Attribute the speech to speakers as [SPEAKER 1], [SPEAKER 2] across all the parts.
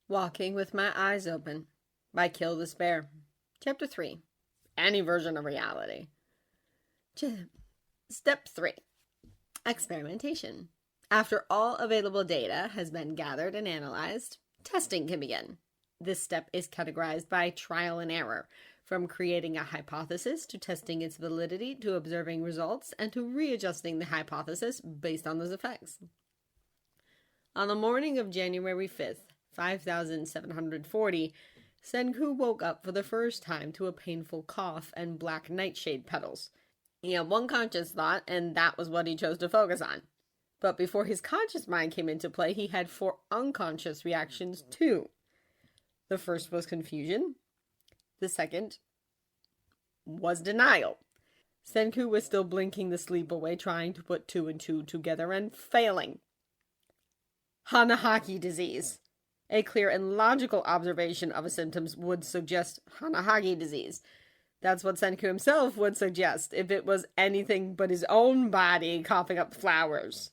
[SPEAKER 1] Walking with My Eyes Open by Kill Despair. Chapter 3. Any version of reality. Step 3. Experimentation. After all available data has been gathered and analyzed, testing can begin. This step is categorized by trial and error, from creating a hypothesis to testing its validity to observing results and to readjusting the hypothesis based on those effects. On the morning of January 5th, 5740, Senkuu woke up for the first time to a painful cough and black nightshade petals. He had one conscious thought, and that was what he chose to focus on. But before his conscious mind came into play, he had 4 unconscious reactions too. The first was confusion. The second was denial. Senkuu was still blinking the sleep away, trying to put 2 and 2 together and failing. Hanahaki disease. A clear and logical observation of a symptoms would suggest Hanahaki disease. That's what Senkuu himself would suggest if it was anything but his own body coughing up flowers.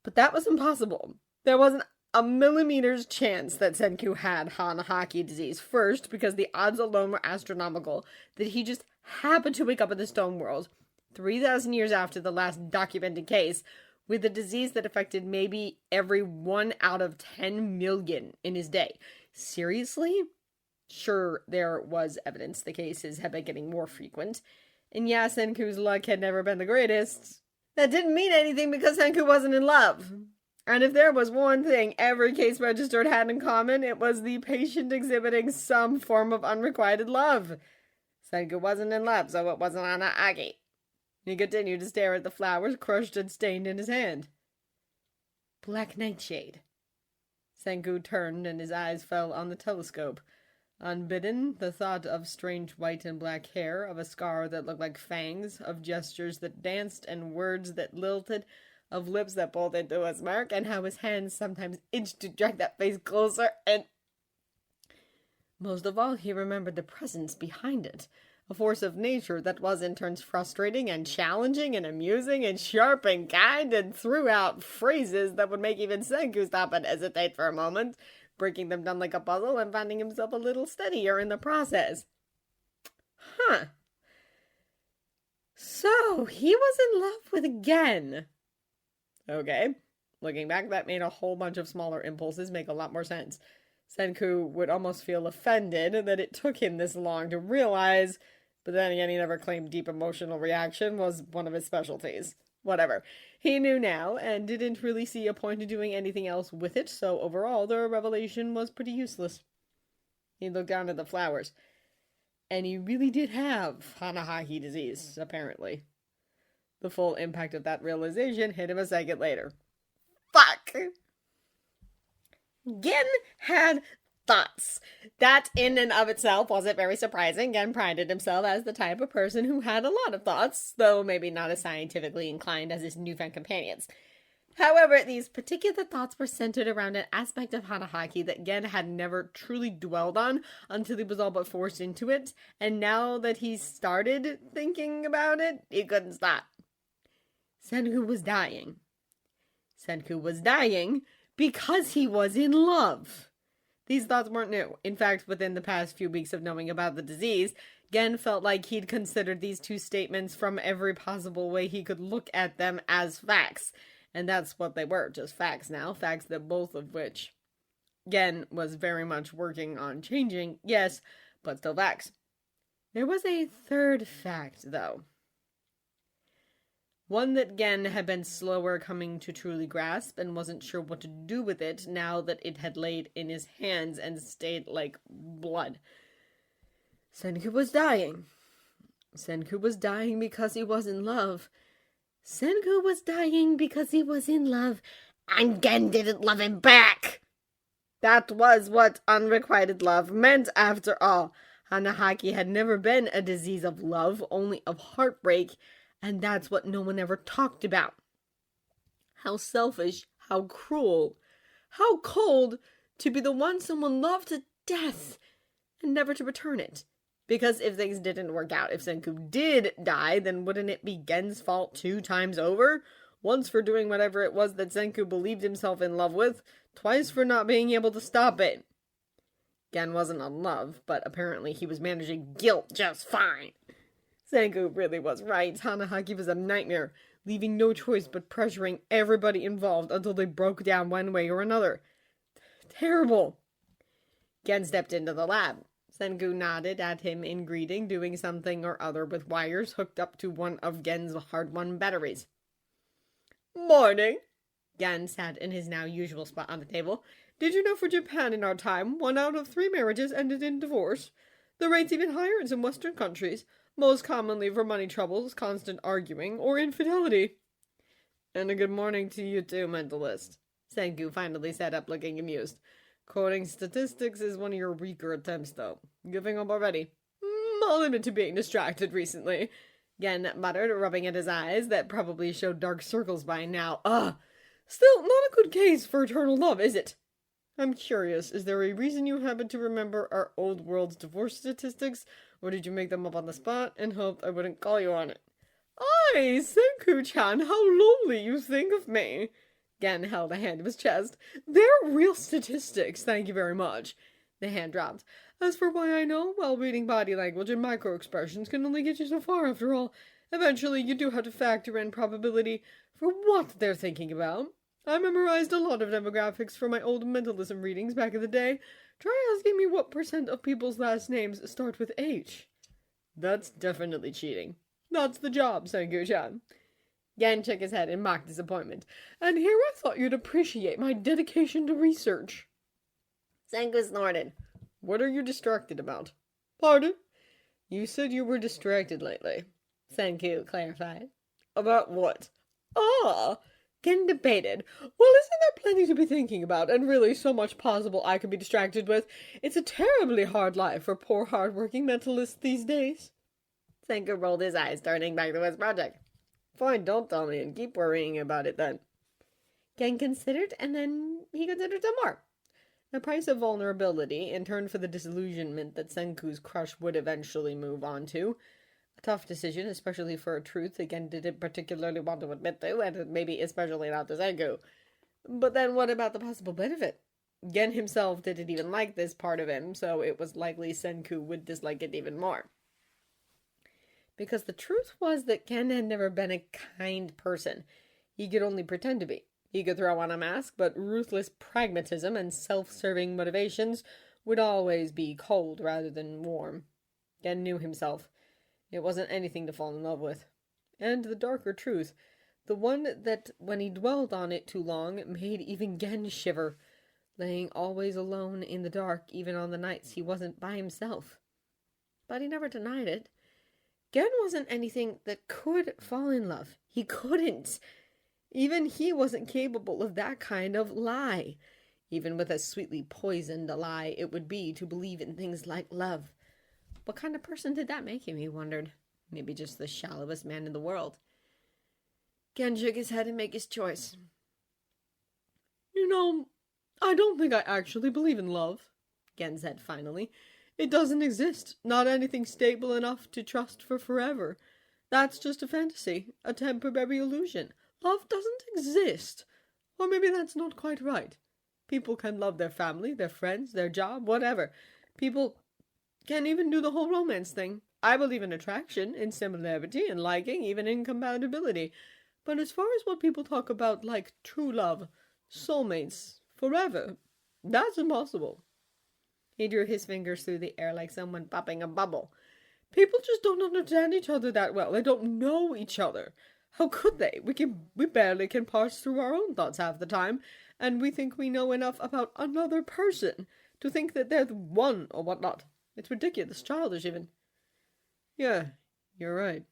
[SPEAKER 1] But that was impossible. There wasn't a millimeter's chance that Senkuu had Hanahaki disease. First, because the odds alone were astronomical that he just happened to wake up in the stone world 3,000 years after the last documented case, with a disease that affected maybe every 1 out of 10 million in his day. Seriously? Sure, there was evidence the cases had been getting more frequent, and yeah, Senku's luck had never been the greatest. That didn't mean anything because Senkuu wasn't in love. And if there was one thing every case registered had in common, it was the patient exhibiting some form of unrequited love. Senkuu wasn't in love, so it wasn't Hanahaki. He continued to stare at the flowers crushed and stained in his hand. Black nightshade. Senkuu turned and his eyes fell on the telescope. Unbidden, the thought of strange white and black hair, of a scar that looked like fangs, of gestures that danced and words that lilted, of lips that pulled into a smirk, and how his hands sometimes itched to drag that face closer, and most of all, he remembered the presence behind it. A force of nature that was in turns frustrating and challenging and amusing and sharp and kind, and threw out phrases that would make even Senkuu stop and hesitate for a moment, breaking them down like a puzzle and finding himself a little steadier in the process. So, he was in love with Gen. Okay. Looking back, that made a whole bunch of smaller impulses make a lot more sense. Senkuu would almost feel offended that it took him this long to realize, but then again, he never claimed deep emotional reaction was one of his specialties. Whatever. He knew now, and didn't really see a point in doing anything else with it, so overall, the revelation was pretty useless. He looked down at the flowers. And he really did have Hanahaki disease, apparently. The full impact of that realization hit him a second later. Fuck! Gen had thoughts. That in and of itself wasn't very surprising. Gen prided himself as the type of person who had a lot of thoughts, though maybe not as scientifically inclined as his newfound companions. However, these particular thoughts were centered around an aspect of Hanahaki that Gen had never truly dwelled on until he was all but forced into it, and now that he started thinking about it, he couldn't stop. Senkuu was dying. Senkuu was dying because he was in love. These thoughts weren't new. In fact, within the past few weeks of knowing about the disease, Gen felt like he'd considered these 2 statements from every possible way he could look at them as facts. And that's what they were, just facts now. Facts that both of which Gen was very much working on changing, yes, but still facts. There was a third fact, though. One that Gen had been slower coming to truly grasp and wasn't sure what to do with it now that it had laid in his hands and stayed like blood. Senkuu was dying. Senkuu was dying because he was in love. Senkuu was dying because he was in love, and Gen didn't love him back. That was what unrequited love meant after all. Hanahaki had never been a disease of love, only of heartbreak, and that's what no one ever talked about. How selfish, how cruel, how cold to be the one someone loved to death and never to return it. Because if things didn't work out, if Senkuu did die, then wouldn't it be Gen's fault 2 times over? Once for doing whatever it was that Senkuu believed himself in love with, Twice for not being able to stop it. Gen wasn't in love, but apparently he was managing guilt just fine. Senkuu really was right. Hanahaki was a nightmare, leaving no choice but pressuring everybody involved until they broke down one way or another. Terrible. Gen stepped into the lab. Senkuu nodded at him in greeting, doing something or other with wires hooked up to one of Gen's hard-won batteries. Morning. Gen sat in his now usual spot on the table. Did you know for Japan in our time, 1 out of 3 marriages ended in divorce? The rate's even higher in some Western countries, most commonly for money troubles, constant arguing, or infidelity. And a good morning to you too, mentalist. Senkuu finally sat up, looking amused. Quoting statistics is one of your weaker attempts, though. Giving up already. I'll admit to being distracted recently. Gen muttered, rubbing at his eyes that probably showed dark circles by now. Still, not a good case for eternal love, is it? I'm curious, is there a reason you happen to remember our old world's divorce statistics, or did you make them up on the spot and hoped I wouldn't call you on it? Aye, Senkuu-chan, how lowly you think of me. Gen held a hand to his chest. They're real statistics, thank you very much. The hand dropped. As for why I know, well, reading body language and micro-expressions can only get you so far after all. Eventually, you do have to factor in probability for what they're thinking about. I memorized a lot of demographics from my old mentalism readings back in the day. Try asking me what % of people's last names start with H. That's definitely cheating. That's the job, Senkuu-chan. Gen shook his head in mock disappointment. And here I thought you'd appreciate my dedication to research. Senkuu snorted. What are you distracted about? Pardon? You said you were distracted lately. Senkuu clarified. About what? Gen debated. Well, isn't there plenty to be thinking about, and really so much possible I could be distracted with? It's a terribly hard life for poor hard-working mentalists these days. Senkuu rolled his eyes, turning back to his project. Fine, don't tell me, and keep worrying about it then. Gen considered, and then he considered some more. The price of vulnerability, in turn for the disillusionment that Senku's crush would eventually move on to. A tough decision, especially for a truth Gen didn't particularly want to admit to, and maybe especially not to Senkuu. But then what about the possible benefit? Gen himself didn't even like this part of him, so it was likely Senkuu would dislike it even more. Because the truth was that Gen had never been a kind person. He could only pretend to be. He could throw on a mask, but ruthless pragmatism and self-serving motivations would always be cold rather than warm. Gen knew himself. It wasn't anything to fall in love with. And the darker truth, the one that, when he dwelled on it too long, made even Gen shiver, laying always alone in the dark, even on the nights he wasn't by himself. But he never denied it. Gen wasn't anything that could fall in love. He couldn't. Even he wasn't capable of that kind of lie. Even with as sweetly poisoned a lie it would be to believe in things like love. What kind of person did that make him, he wondered. Maybe just the shallowest man in the world. Gen shook his head and made his choice. You know, I don't think I actually believe in love, Gen said finally. It doesn't exist. Not anything stable enough to trust for forever. That's just a fantasy, a temporary illusion. Love doesn't exist. Or maybe that's not quite right. People can love their family, their friends, their job, whatever. People can even do the whole romance thing. I believe in attraction, in similarity, in liking, even in compatibility. But as far as what people talk about like true love, soulmates, forever, that's impossible. He drew his fingers through the air like someone popping a bubble. People just don't understand each other that well. They don't know each other. How could they? We barely can parse through our own thoughts half the time, and we think we know enough about another person to think that they're the one or whatnot. It's ridiculous, childish even. Yeah, you're right.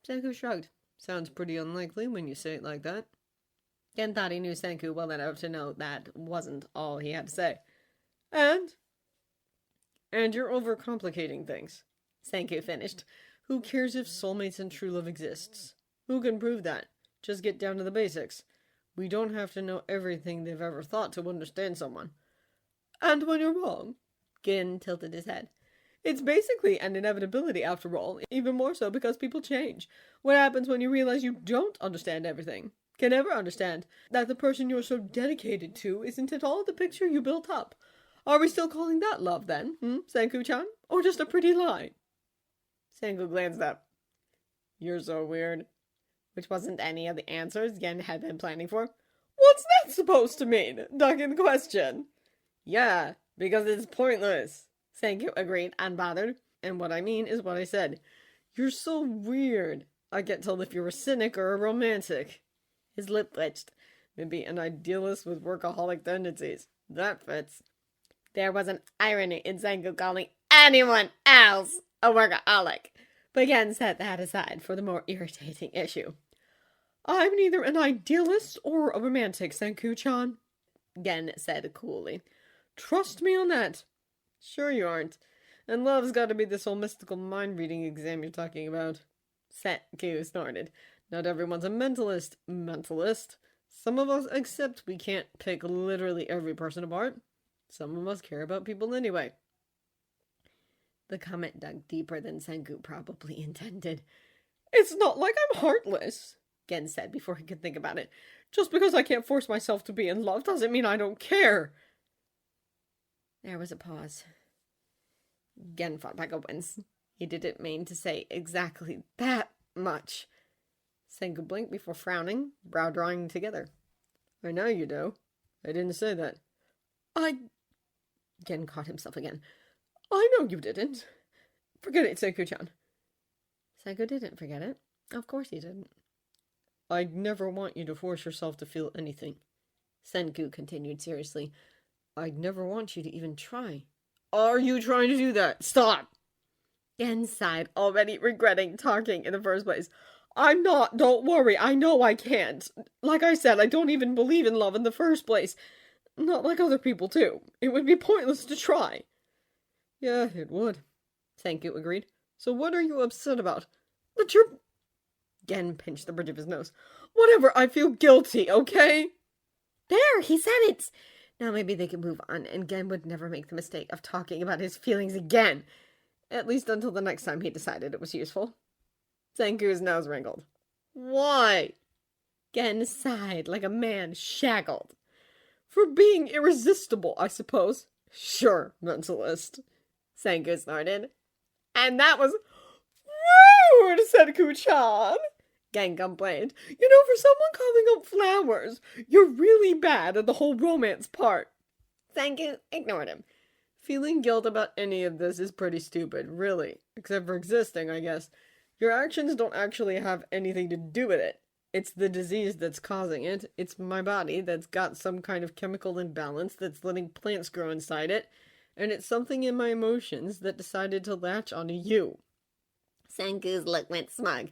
[SPEAKER 1] Senkuu shrugged. Sounds pretty unlikely when you say it like that. Gen thought he knew Senkuu well enough to know that wasn't all he had to say. And you're overcomplicating things, Senkuu finished. Who cares if soulmates and true love exists? Who can prove that? Just get down to the basics. We don't have to know everything they've ever thought to understand someone. And when you're wrong, Gen tilted his head. It's basically an inevitability after all, even more so because people change. What happens when you realize you don't understand everything? can never understand that the person you're so dedicated to isn't at all the picture you built up. Are we still calling that love then, Senkuu-chan? Or just a pretty lie? Senkuu glanced up. You're so weird. Which wasn't any of the answers Gen had been planning for. What's that supposed to mean? Ducking the question. Yeah, because it's pointless. Senkuu agreed, unbothered. And what I mean is what I said. You're so weird. I can't tell if you're a cynic or a romantic. His lip twitched. Maybe an idealist with workaholic tendencies. That fits. There was an irony in Senkuu calling anyone else a workaholic. But Gen set that aside for the more irritating issue. I'm neither an idealist or a romantic, Senkuu-chan, Gen said coolly. Trust me on that. Sure you aren't. And love's got to be this whole mystical mind-reading exam you're talking about. Senkuu snorted. Not everyone's a mentalist. Some of us accept we can't pick literally every person apart. Some of us care about people anyway. The comment dug deeper than Senkuu probably intended. It's not like I'm heartless, Gen said before he could think about it. Just because I can't force myself to be in love doesn't mean I don't care. There was a pause. Gen fought back a wince. He didn't mean to say exactly that much. Senkuu blinked before frowning, brow drawing together. I know you do. I didn't say that. Gen caught himself again. I know you didn't. Forget it, Senkuu-chan. Senkuu didn't forget it. Of course he didn't. I'd never want you to force yourself to feel anything. Senkuu continued seriously. I'd never want you to even try. Are you trying to do that? Stop! Gen sighed, already regretting talking in the first place. I'm not, don't worry, I know I can't. Like I said, I don't even believe in love in the first place. Not like other people do. It would be pointless to try. Yeah, it would, Senkuu agreed. So what are you upset about? But you're... Gen pinched the bridge of his nose. Whatever, I feel guilty, okay? There, he said it! Now maybe they can move on, and Gen would never make the mistake of talking about his feelings again. At least until the next time he decided it was useful. Senku's nose wrinkled. Why? Gen sighed like a man shackled. For being irresistible, I suppose. Sure, mentalist. Senkuu snorted. And that was rude, Senkuu-chan. Gen complained. You know, for someone calling up flowers, you're really bad at the whole romance part. Senkuu ignored him. Feeling guilt about any of this is pretty stupid, really. Except for existing, I guess. Your actions don't actually have anything to do with it. It's the disease that's causing it. It's my body that's got some kind of chemical imbalance that's letting plants grow inside it. And it's something in my emotions that decided to latch onto you. Senku's look went smug.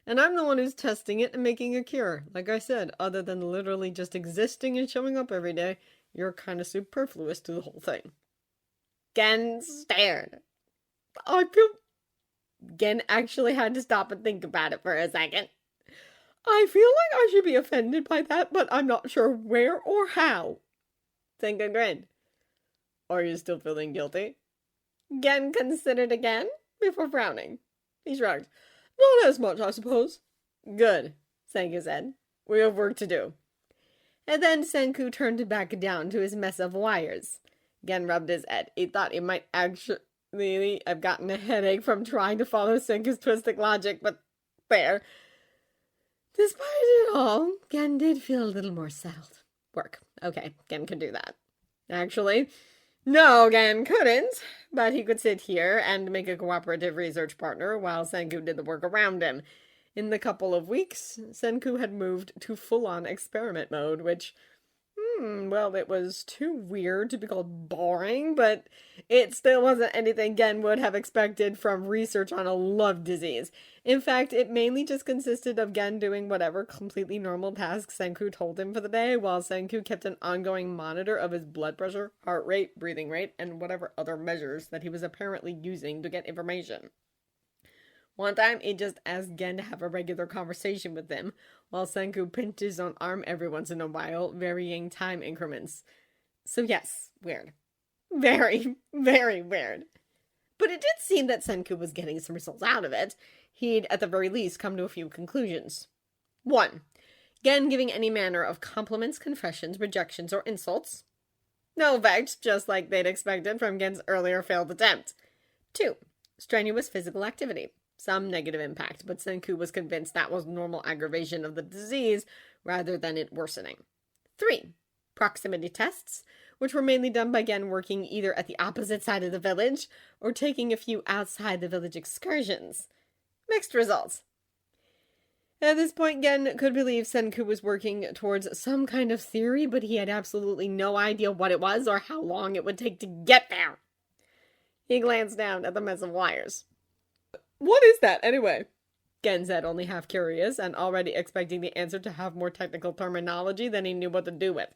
[SPEAKER 1] And I'm the one who's testing it and making a cure. Like I said, other than literally just existing and showing up every day, you're kind of superfluous to the whole thing. Gen stared. I feel... Gen actually had to stop and think about it for a second. I feel like I should be offended by that, but I'm not sure where or how. Senkuu grinned. Are you still feeling guilty? Gen considered again before frowning. He shrugged. Not as much, I suppose. Good, Senkuu said. We have work to do. And then Senkuu turned back down to his mess of wires. Gen rubbed his head. He thought he might actually have gotten a headache from trying to follow Senku's twisted logic, but there. Despite it all, Gen did feel a little more settled. Work. Okay, Gen could do that. Actually, no, Gen couldn't, but he could sit here and make a cooperative research partner while Senkuu did the work around him. In the couple of weeks, Senkuu had moved to full-on experiment mode, which, well, it was too weird to be called boring, but it still wasn't anything Gen would have expected from research on a love disease. In fact, it mainly just consisted of Gen doing whatever completely normal tasks Senkuu told him for the day, while Senkuu kept an ongoing monitor of his blood pressure, heart rate, breathing rate, and whatever other measures that he was apparently using to get information. One time, he just asked Gen to have a regular conversation with him, while Senkuu pinched his own arm every once in a while, varying time increments. So yes, weird. Very, very weird. But it did seem that Senkuu was getting some results out of it. He'd, at the very least, come to a few conclusions. 1. Gen giving any manner of compliments, confessions, rejections, or insults. No effect, just like they'd expected from Gen's earlier failed attempt. 2. Strenuous physical activity. Some negative impact, but Senkuu was convinced that was normal aggravation of the disease rather than it worsening. 3. Proximity tests, which were mainly done by Gen working either at the opposite side of the village or taking a few outside the village excursions. Mixed results. At this point, Gen could believe Senkuu was working towards some kind of theory, but he had absolutely no idea what it was or how long it would take to get there. He glanced down at the mess of wires. What is that, anyway? Gen said, only half curious, and already expecting the answer to have more technical terminology than he knew what to do with.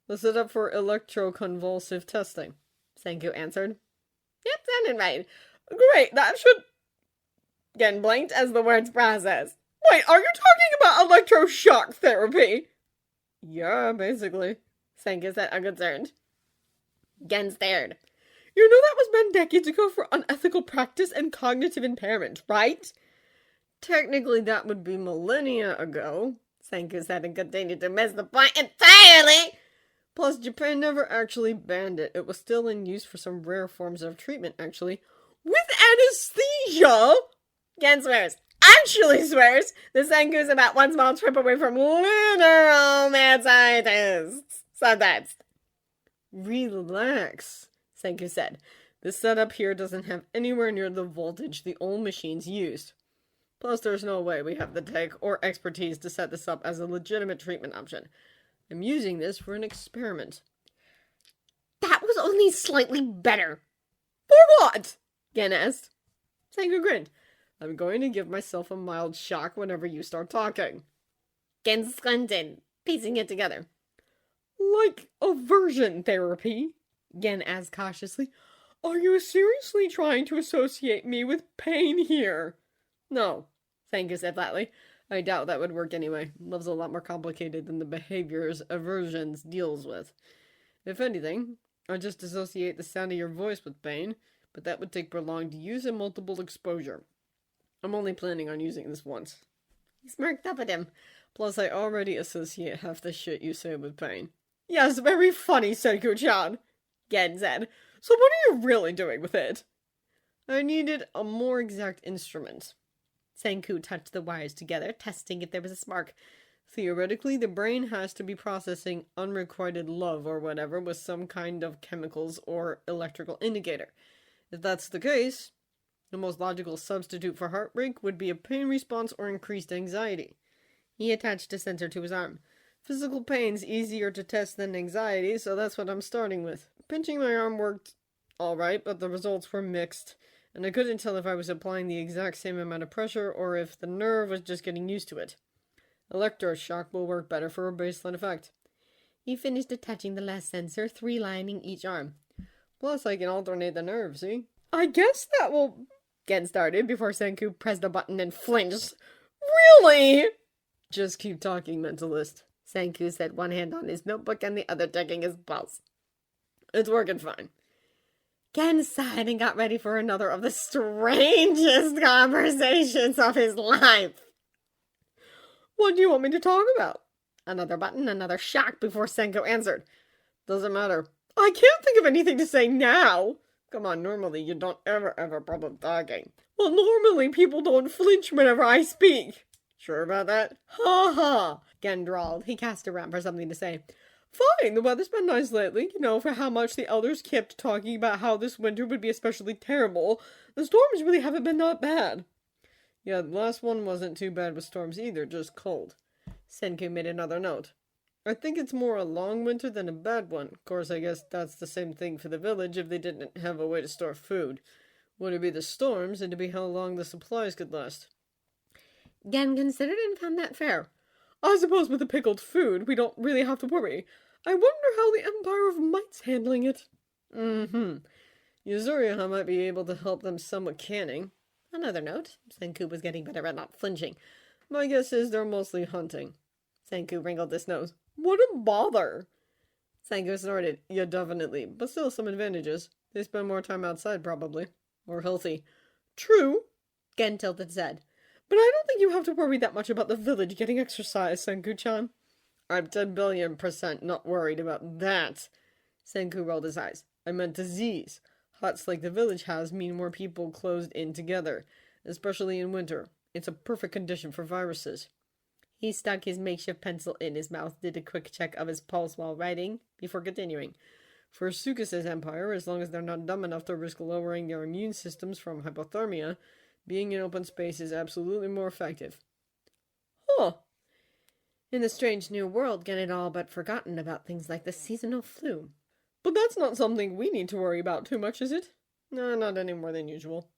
[SPEAKER 1] The setup for electroconvulsive testing, Senkuu answered. Yep, sounded right. Great, that should... Gen blinked as the words processed. Wait, are you talking about electroshock therapy? Yeah, basically, Senkuu said, unconcerned. Gen stared. You know that was banned decades ago for unethical practice and cognitive impairment, right? Technically, that would be millennia ago, Senkuu said, and continued to miss the point entirely. Plus, Japan never actually banned it. It was still in use for some rare forms of treatment, actually. With anesthesia? Gen swears. Actually swears the Senku's about one small trip away from literal mad scientists. Subtext. Relax, Senkuu said. This setup here doesn't have anywhere near the voltage the old machines used. Plus, there's no way we have the tech or expertise to set this up as a legitimate treatment option. I'm using this for an experiment. That was only slightly better. For what? Gen asked. Senkuu grinned. I'm going to give myself a mild shock whenever you start talking. Gen squinted, piecing it together. Like aversion therapy? Gen asked cautiously. Are you seriously trying to associate me with pain here? No, Senkuu said flatly. I doubt that would work anyway. Love's a lot more complicated than the behaviors aversions deals with. If anything, I just associate the sound of your voice with pain, but that would take prolonged use and multiple exposure. I'm only planning on using this once. He smirked up at him. Plus, I already associate half the shit you say with pain. Yes, very funny, Senkuu-chan, Gen said. So what are you really doing with it? I needed a more exact instrument. Senkuu touched the wires together, testing if there was a spark. Theoretically, the brain has to be processing unrequited love or whatever with some kind of chemicals or electrical indicator. If that's the case, the most logical substitute for heartbreak would be a pain response or increased anxiety. He attached a sensor to his arm. Physical pain's easier to test than anxiety, so that's what I'm starting with. Pinching my arm worked alright, but the results were mixed, and I couldn't tell if I was applying the exact same amount of pressure or if the nerve was just getting used to it. Electroshock will work better for a baseline effect. He finished attaching the last sensor, 3 lining each arm. Plus, I can alternate the nerve, see? I guess that will... Gen started before Senkuu pressed a button and flinched. Really? Just keep talking, mentalist, Senkuu said, one hand on his notebook and the other checking his pulse. It's working fine. Gen sighed and got ready for another of the strangest conversations of his life. What do you want me to talk about? Another button, another shock before Senkuu answered. Doesn't matter. I can't think of anything to say now. Come on, normally you don't ever have a problem talking. Well, normally people don't flinch whenever I speak. Sure about that? Ha ha, Gen drawled. He cast around for something to say. Fine, the weather's been nice lately, for how much the elders kept talking about how this winter would be especially terrible. The storms really haven't been that bad. Yeah, the last one wasn't too bad with storms either, just cold. Senkuu made another note. I think it's more a long winter than a bad one. Of course, I guess that's the same thing for the village if they didn't have a way to store food. Would it be the storms, and to be how long the supplies could last? Gen considered and found that fair. I suppose with the pickled food, we don't really have to worry. I wonder how the Empire of Might's handling it. Yuzuriha might be able to help them somewhat canning. Another note. Senkuu was getting better at not flinching. My guess is they're mostly hunting. Senkuu wrinkled his nose. What a bother! Senkuu snorted. Yeah, definitely. But still some advantages. They spend more time outside, probably. More healthy. True, Gen tilted his head. But I don't think you have to worry that much about the village getting exercise, Senkuu-chan. I'm 10 billion% not worried about that. Senkuu rolled his eyes. I meant disease. Huts like the village has mean more people closed in together, especially in winter. It's a perfect condition for viruses. He stuck his makeshift pencil in his mouth, did a quick check of his pulse while writing, before continuing. For Tsukasa Empire, as long as they're not dumb enough to risk lowering their immune systems from hypothermia, being in open space is absolutely more effective. Huh. In the strange new world, Gen had all but forgotten about things like the seasonal flu. But that's not something we need to worry about too much, is it? No, not any more than usual.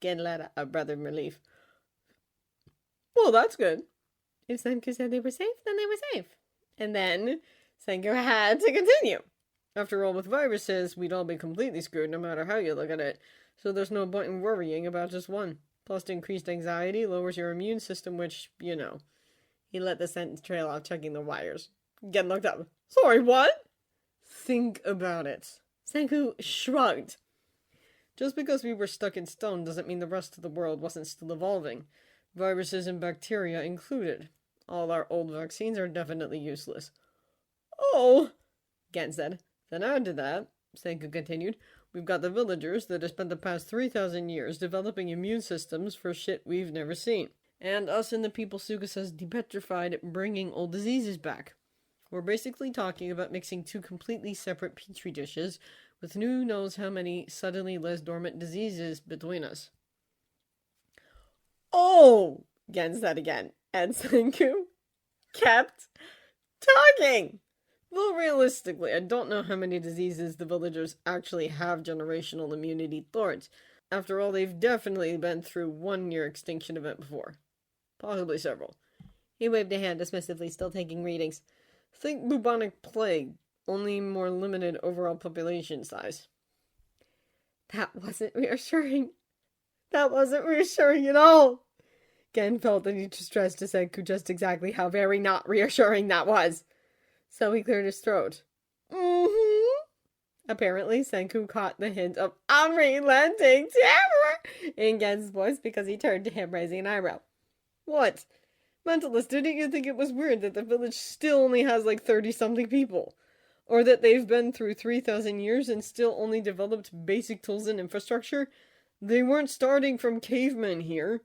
[SPEAKER 1] Gen let a breath of relief. Well, that's good. If Senkuu said they were safe, then they were safe. And then Senkuu had to continue. After all, with viruses, we'd all be completely screwed no matter how you look at it. So there's no point in worrying about just one. Plus, increased anxiety lowers your immune system, which, you know. He let the sentence trail off, checking the wires. Gen looked up. Sorry, what? Think about it. Senkuu shrugged. Just because we were stuck in stone doesn't mean the rest of the world wasn't still evolving. Viruses and bacteria included. All our old vaccines are definitely useless. Oh, Gen said. Then add to that, Senkuu continued, we've got the villagers that have spent the past 3,000 years developing immune systems for shit we've never seen. And us and the people Tsukasa's depetrified bringing old diseases back. We're basically talking about mixing two completely separate petri dishes with who knows how many suddenly less dormant diseases between us. Oh, Gen said again, and Senkuu kept talking. Though realistically, I don't know how many diseases the villagers actually have generational immunity towards. After all, they've definitely been through one near extinction event before. Possibly several. He waved a hand dismissively, still taking readings. Think bubonic plague, only more limited overall population size. That wasn't reassuring. That wasn't reassuring at all. Gen felt the need to stress to Senkuu just exactly how very not reassuring that was. So he cleared his throat. Mm-hmm. Apparently, Senkuu caught the hint of unrelenting terror in Gen's voice because he turned to him, raising an eyebrow. What? Mentalist, didn't you think it was weird that the village still only has like 30-something people? Or that they've been through 3,000 years and still only developed basic tools and infrastructure? They weren't starting from cavemen here.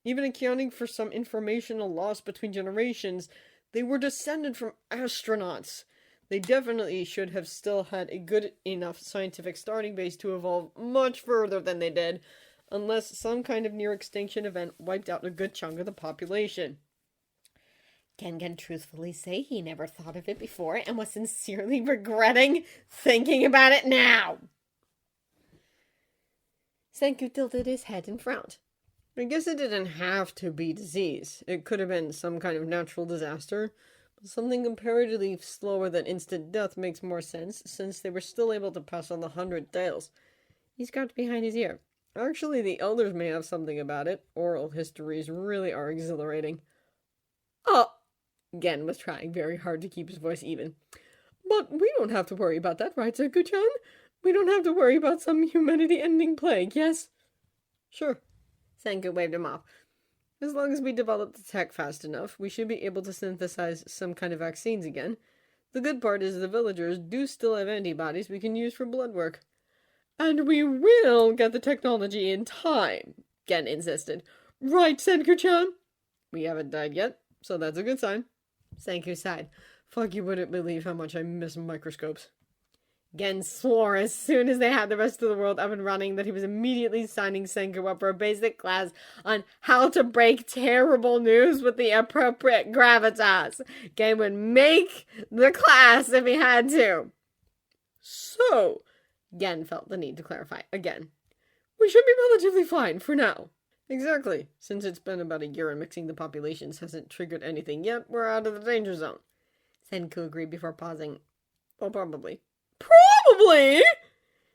[SPEAKER 1] Even accounting for some informational loss between generations, they were descended from astronauts. They definitely should have still had a good enough scientific starting base to evolve much further than they did, unless some kind of near-extinction event wiped out a good chunk of the population. Gen can truthfully say he never thought of it before and was sincerely regretting thinking about it now. Senkuu tilted his head and frowned. I guess it didn't have to be disease. It could have been some kind of natural disaster. But something comparatively slower than instant death makes more sense, since they were still able to pass on the 100 tales. He scratched behind his ear. Actually, the elders may have something about it. Oral histories really are exhilarating. Oh! Gen was trying very hard to keep his voice even. But we don't have to worry about that, right, Senkuu-chan? We don't have to worry about some humanity-ending plague, yes? Sure. Senkuu waved him off. As long as we develop the tech fast enough, we should be able to synthesize some kind of vaccines again. The good part is the villagers do still have antibodies we can use for blood work. And we will get the technology in time, Gen insisted. Right, Senkuu-chan? We haven't died yet, so that's a good sign. Senkuu sighed. Fuck, you wouldn't believe how much I miss microscopes. Gen swore as soon as they had the rest of the world up and running that he was immediately signing Senkuu up for a basic class on how to break terrible news with the appropriate gravitas. Gen would make the class if he had to. So, Gen felt the need to clarify again. We should be relatively fine for now. Exactly. Since it's been about a year and mixing the populations hasn't triggered anything yet, we're out of the danger zone. Senkuu agreed before pausing. Well, probably. Probably?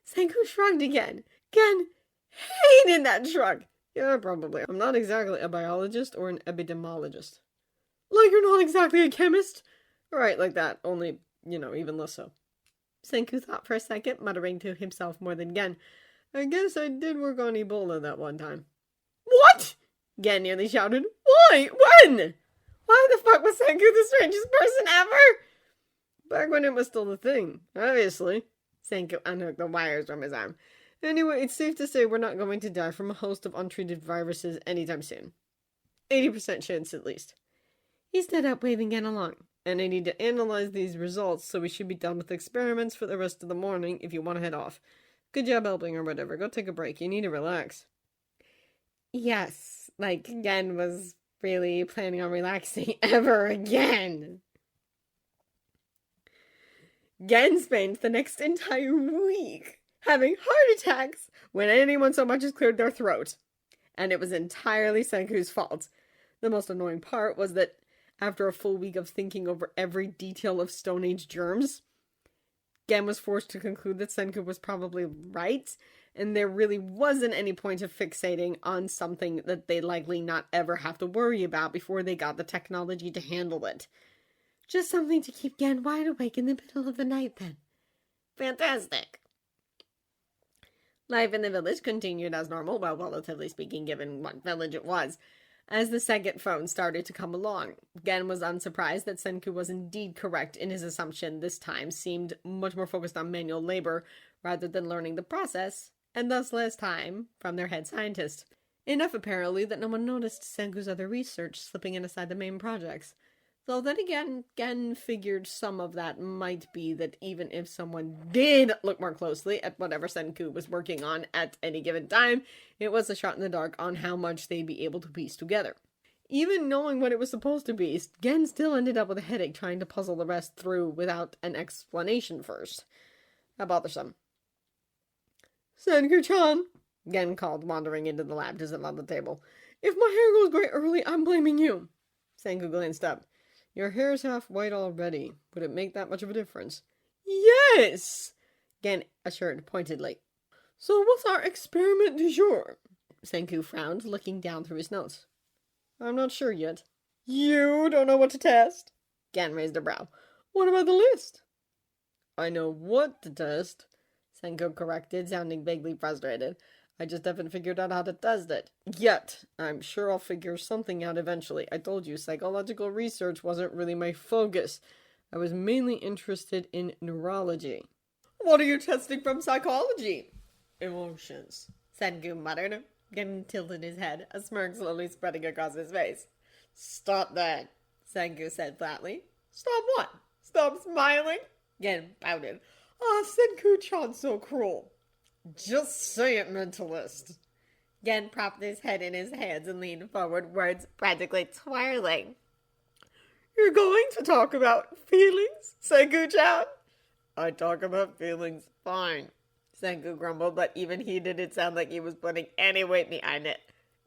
[SPEAKER 1] Senkuu shrugged again. Gen hated that shrug. Yeah, probably. I'm not exactly a biologist or an epidemiologist. Like you're not exactly a chemist? Right, like that, only, even less so. Senkuu thought for a second, muttering to himself more than Gen. I guess I did work on Ebola that one time. What? Gen nearly shouted. Why? When? Why the fuck was Senkuu the strangest person ever? Back when it was still the thing, obviously. Senkuu unhooked the wires from his arm. Anyway, it's safe to say we're not going to die from a host of untreated viruses anytime soon. 80% chance at least. He stood up, waving Gen along. And I need to analyze these results, so we should be done with experiments for the rest of the morning if you want to head off. Good job helping or whatever. Go take a break. You need to relax. Yes, like Gen was really planning on relaxing ever again. Gen spent the next entire week having heart attacks when anyone so much as cleared their throat. And it was entirely Senku's fault. The most annoying part was that after a full week of thinking over every detail of Stone Age germs, Gen was forced to conclude that Senkuu was probably right, and there really wasn't any point of fixating on something that they'd likely not ever have to worry about before they got the technology to handle it. Just something to keep Gen wide awake in the middle of the night, then. Fantastic. Life in the village continued as normal, well, relatively speaking, given what village it was. As the second phone started to come along, Gen was unsurprised that Senkuu was indeed correct in his assumption this time seemed much more focused on manual labor rather than learning the process, and thus less time from their head scientist. Enough, apparently, that no one noticed Senku's other research slipping in aside the main projects. Though then again, Gen figured some of that might be that even if someone did look more closely at whatever Senkuu was working on at any given time, it was a shot in the dark on how much they'd be able to piece together. Even knowing what it was supposed to be, Gen still ended up with a headache trying to puzzle the rest through without an explanation first. How bothersome. Senkuu-chan, Gen called, wandering into the lab to sit on the table. If my hair goes gray early, I'm blaming you. Senkuu glanced up. Your hair's half white already. Would it make that much of a difference? Yes! Gen assured pointedly. So what's our experiment du jour? Senkuu frowned, looking down through his notes. I'm not sure yet. You don't know what to test? Gen raised a brow. What about the list? I know what to test, Senkuu corrected, sounding vaguely frustrated. I just haven't figured out how to test it. Yet. I'm sure I'll figure something out eventually. I told you, psychological research wasn't really my focus. I was mainly interested in neurology. What are you testing from psychology? Emotions, Senkuu muttered. Gen tilted his head, a smirk slowly spreading across his face. Stop that, Senkuu said flatly. Stop what? Stop smiling? Gen pouted. Ah, Senkuu-chan's so cruel. Just say it, mentalist. Gen propped his head in his hands and leaned forward, words practically twirling. You're going to talk about feelings, Senkuu-chan? I talk about feelings fine, Senkuu grumbled, but even he didn't sound like he was putting any weight behind it.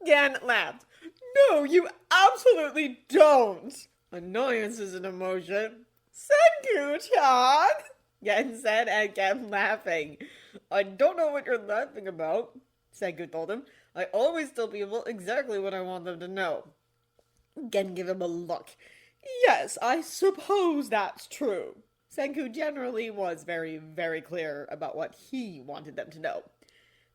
[SPEAKER 1] Gen laughed. No, you absolutely don't. Annoyance is an emotion. Senkuu-chan, Gen said, and kept laughing. I don't know what you're laughing about, Senkuu told him. I always tell people exactly what I want them to know. Gen gave him a look. Yes, I suppose that's true. Senkuu generally was very, very clear about what he wanted them to know.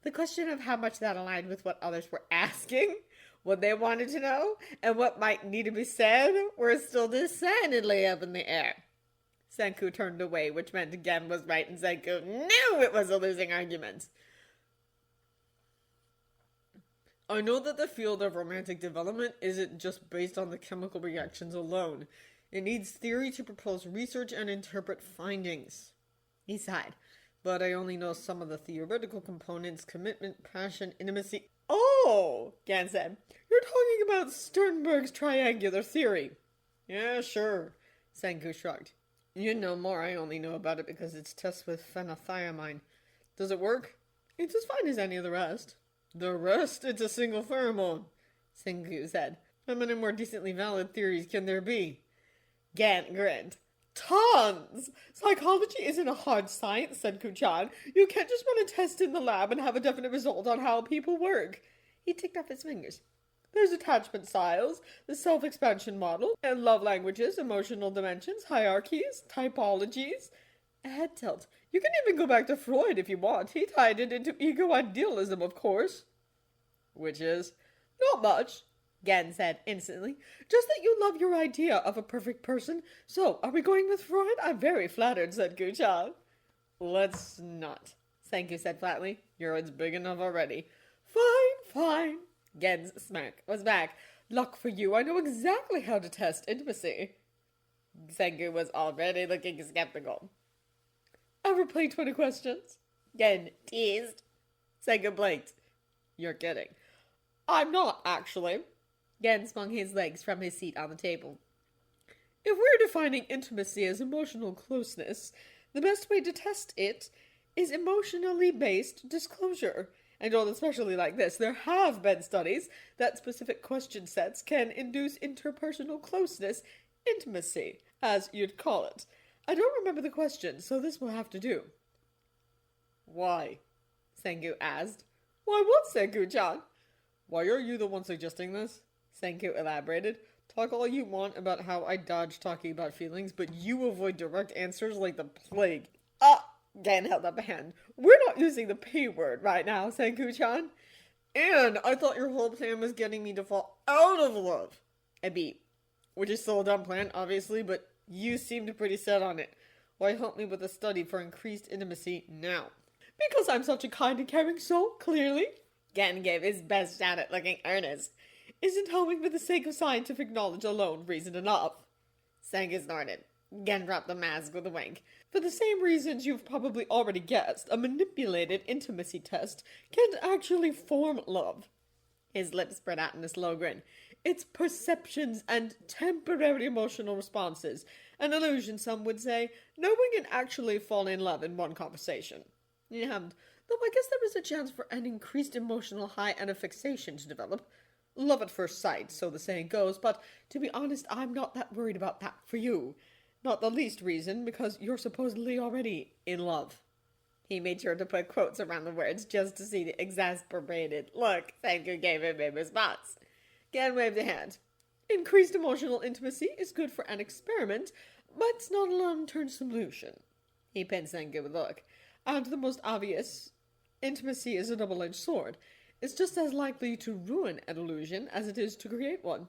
[SPEAKER 1] The question of how much that aligned with what others were asking, what they wanted to know, and what might need to be said were still decidedly up in the air. Senkuu turned away, which meant Gen was right and Senkuu knew it was a losing argument. I know that the field of romantic development isn't just based on the chemical reactions alone. It needs theory to propose research and interpret findings. He sighed. But I only know some of the theoretical components: commitment, passion, intimacy. Oh, Gen said. You're talking about Sternberg's triangular theory. Yeah, sure, Senkuu shrugged. You know more. I only know about it because it's tests with phenethylamine. Does it work? It's as fine as any of the rest. The rest? It's a single pheromone, Senkuu said. How many more decently valid theories can there be? Gen grinned. Tons! Psychology isn't a hard science, Senkuu-chan. You can't just run a test in the lab and have a definite result on how people work. He ticked off his fingers. There's attachment styles, the self-expansion model, and love languages, emotional dimensions, hierarchies, typologies. A head tilt. You can even go back to Freud if you want. He tied it into ego idealism, of course. Which is? Not much. Gen said instantly. Just that you love your idea of a perfect person. So, are we going with Freud? I'm very flattered, said Kuchan. Let's not, Senkuu said flatly. Your head's big enough already. Fine. Gen's smirk was back. Luck for you, I know exactly how to test intimacy. Senkuu was already looking skeptical. Ever play 20 questions? Gen teased. Senkuu blinked. You're kidding. I'm not, actually. Gen swung his legs from his seat on the table. If we're defining intimacy as emotional closeness, the best way to test it is emotionally based disclosure. And especially like this, there have been studies that specific question sets can induce interpersonal closeness, intimacy, as you'd call it. I don't remember the question, so this will have to do. Why? Senkuu asked. Why what, Senkuu-chan? Why are you the one suggesting this? Senkuu elaborated. Talk all you want about how I dodge talking about feelings, but you avoid direct answers like the plague. Gen held up a hand. We're not using the P word right now, Senkuu-chan. And I thought your whole plan was getting me to fall out of love. A beat. Which is still a dumb plan, obviously, but you seemed pretty set on it. Why help me with a study for increased intimacy now? Because I'm such a kind and caring soul, clearly. Gen gave his best shot at looking earnest. Isn't helping for the sake of scientific knowledge alone reason enough? Senkuu snorted. Gen dropped the mask with a wink. For the same reasons you've probably already guessed, a manipulated intimacy test can't actually form love. His lips spread out in a slow grin. It's perceptions and temporary emotional responses. An illusion, some would say. No one can actually fall in love in one conversation. And, though I guess there is a chance for an increased emotional high and a fixation to develop. Love at first sight, so the saying goes, but to be honest, I'm not that worried about that for you. Not the least reason, because you're supposedly already in love. He made sure to put quotes around the words just to see the exasperated look Senkuu gave him in response. Gen waved a hand. Increased emotional intimacy is good for an experiment, but it's not a long-term solution. He pinned Senkuu with a look. And the most obvious, intimacy is a double-edged sword. It's just as likely to ruin an illusion as it is to create one.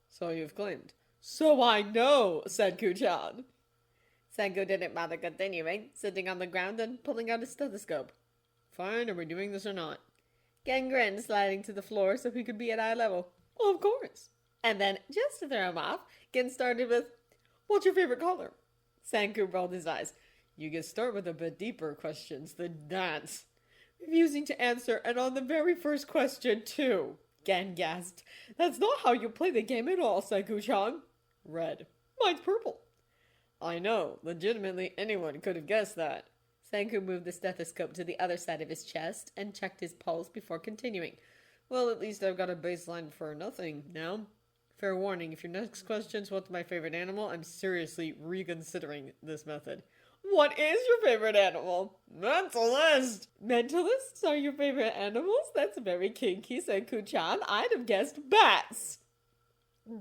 [SPEAKER 1] So you've claimed. So I know, said Kuchan. Senkuu didn't bother continuing, sitting on the ground and pulling out his stethoscope. Fine, are we doing this or not? Gen grinned, sliding to the floor so he could be at eye level. Of course. And then, just to throw him off, Gen started with, What's your favorite color? Senkuu rolled his eyes. You can start with a bit deeper questions than that. Refusing to answer, and on the very first question, too. Gen gasped. That's not how you play the game at all, Senkuu-chan. Red. Mine's purple. I know. Legitimately, anyone could have guessed that. Senkuu moved the stethoscope to the other side of his chest and checked his pulse before continuing. Well, at least I've got a baseline for nothing now. Fair warning, if your next question's what's my favorite animal, I'm seriously reconsidering this method. What is your favorite animal? Mentalist! Mentalists are your favorite animals? That's very kinky, Senkuu-chan. I'd have guessed bats.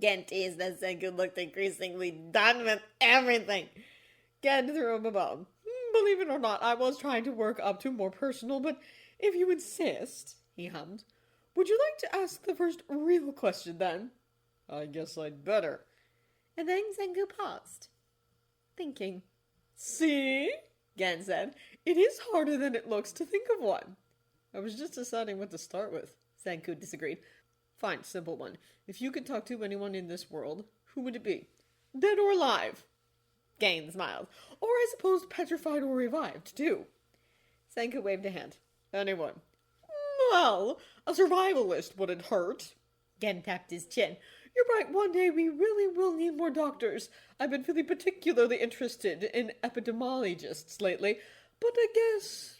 [SPEAKER 1] Gen teased as Senkuu looked increasingly done with everything. Gen threw him a bone. Believe it or not, I was trying to work up to more personal, but if you insist, he hummed. Would you like to ask the first real question, then? I guess I'd better. And then Senkuu paused, thinking. See? Gen said. It is harder than it looks to think of one. I was just deciding what to start with. Senkuu disagreed. Fine, simple one. If you could talk to anyone in this world, who would it be? Dead or alive? Gen smiled. Or I suppose petrified or revived, too. Senkuu waved a hand. Anyone. Well, a survivalist wouldn't hurt. Gen tapped his chin. You're right, one day we really will need more doctors. I've been feeling particularly interested in epidemiologists lately, but I guess...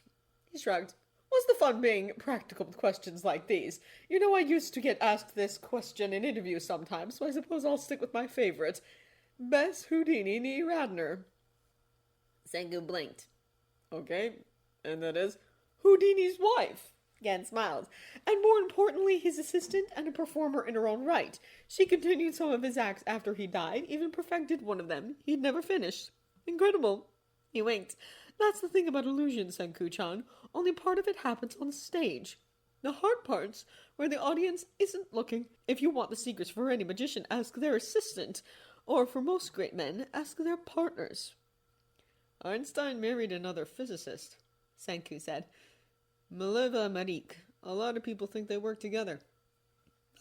[SPEAKER 1] He shrugged. What's the fun being practical with questions like these? You know, I used to get asked this question in interviews sometimes, so I suppose I'll stick with my favorite. Bess Houdini Nee Radner. Senkuu blinked. Okay, and that is Houdini's wife. Gen smiled. And more importantly, his assistant and a performer in her own right. She continued some of his acts after he died, even perfected one of them he'd never finished. Incredible. He winked. That's the thing about illusion, Senkuu-chan. Only part of it happens on stage.
[SPEAKER 2] The hard part's where the audience isn't looking. If you want the secrets for any magician, ask their assistant. Or for most great men, ask their partners. Einstein married another physicist, Senkuu said. Mileva Marik. A lot of people think they work together.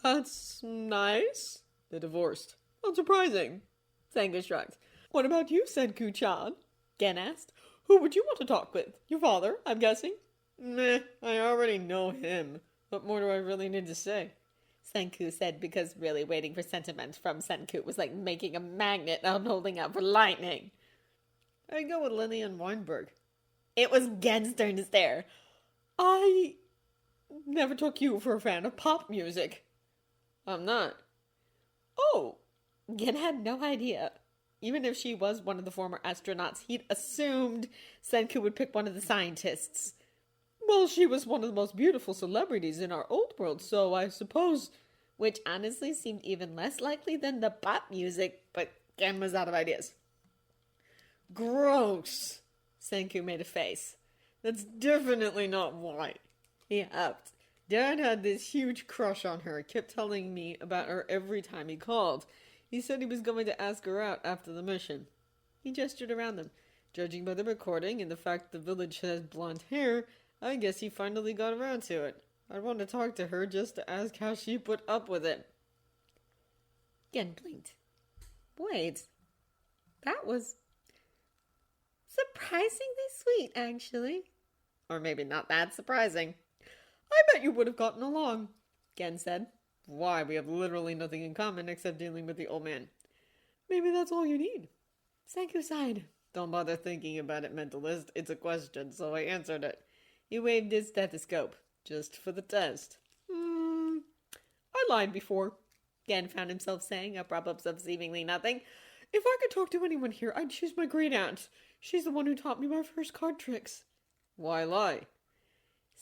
[SPEAKER 2] That's nice. They divorced. Unsurprising. Senkuu shrugged. What about you, Senkuu-chan? Gen asked. Who would you want to talk with? Your father, I'm guessing? Meh, I already know him. What more do I really need to say? Senkuu said, because really waiting for sentiment from Senkuu was like making a magnet and holding out for lightning. I'd go with Lillian Weinberg. It was Gen's turn to stare. I never took you for a fan of pop music. I'm not. Oh, Gen had no idea. Even if she was one of the former astronauts, he'd assumed Senkuu would pick one of the scientists. Well, she was one of the most beautiful celebrities in our old world, so I suppose... Which honestly seemed even less likely than the pop music, but Gen was out of ideas. Gross! Senkuu made a face. That's definitely not why. He upped. Dad had this huge crush on her, kept telling me about her every time he called. He said he was going to ask her out after the mission. He gestured around them. Judging by the recording and the fact the village has blonde hair, I guess he finally got around to it. I'd want to talk to her just to ask how she put up with it. Gen blinked. Wait, that was surprisingly sweet, actually. Or maybe not that surprising. I bet you would have gotten along, Gen said. Why, we have literally nothing in common except dealing with the old man. Maybe that's all you need. Senkuu sighed. Don't bother thinking about it, mentalist. It's a question, so I answered it. He waved his stethoscope. Just for the test. I lied before, Gen found himself saying, a prop-ups of seemingly nothing. If I could talk to anyone here, I'd choose my great-aunt. She's the one who taught me my first card tricks. Why lie?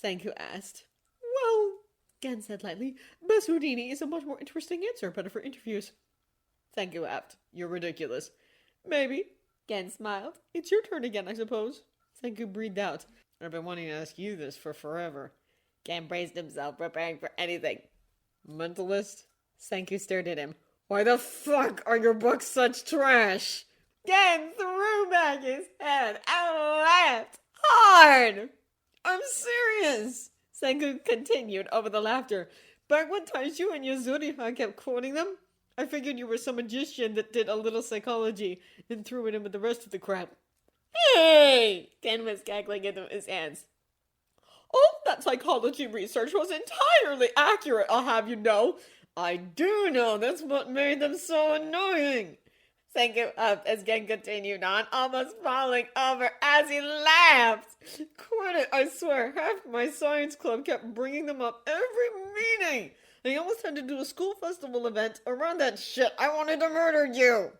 [SPEAKER 2] Senkuu asked. Well, Gen said lightly, Bess Houdini is a much more interesting answer, better for interviews. Senkuu laughed. You're ridiculous. Maybe. Gen smiled. It's your turn again, I suppose. Senkuu breathed out. I've been wanting to ask you this for forever. Gen braced himself, preparing for anything. Mentalist? Senkuu stared at him. Why the fuck are your books such trash? Gen threw back his head and laughed hard. I'm serious, Senkuu continued over the laughter. Back when Taishu and Yuzuriha kept quoting them, I figured you were some magician that did a little psychology and threw it in with the rest of the crap. Hey! Gen was cackling into his hands. All that psychology research was entirely accurate, I'll have you know. I do know, that's what made them so annoying. Senkuu upped as Gen continued on, almost falling over as he laughed. Quit it, I swear. Half my science club kept bringing them up every meeting. I almost had to do a school festival event around that shit. I wanted to murder you.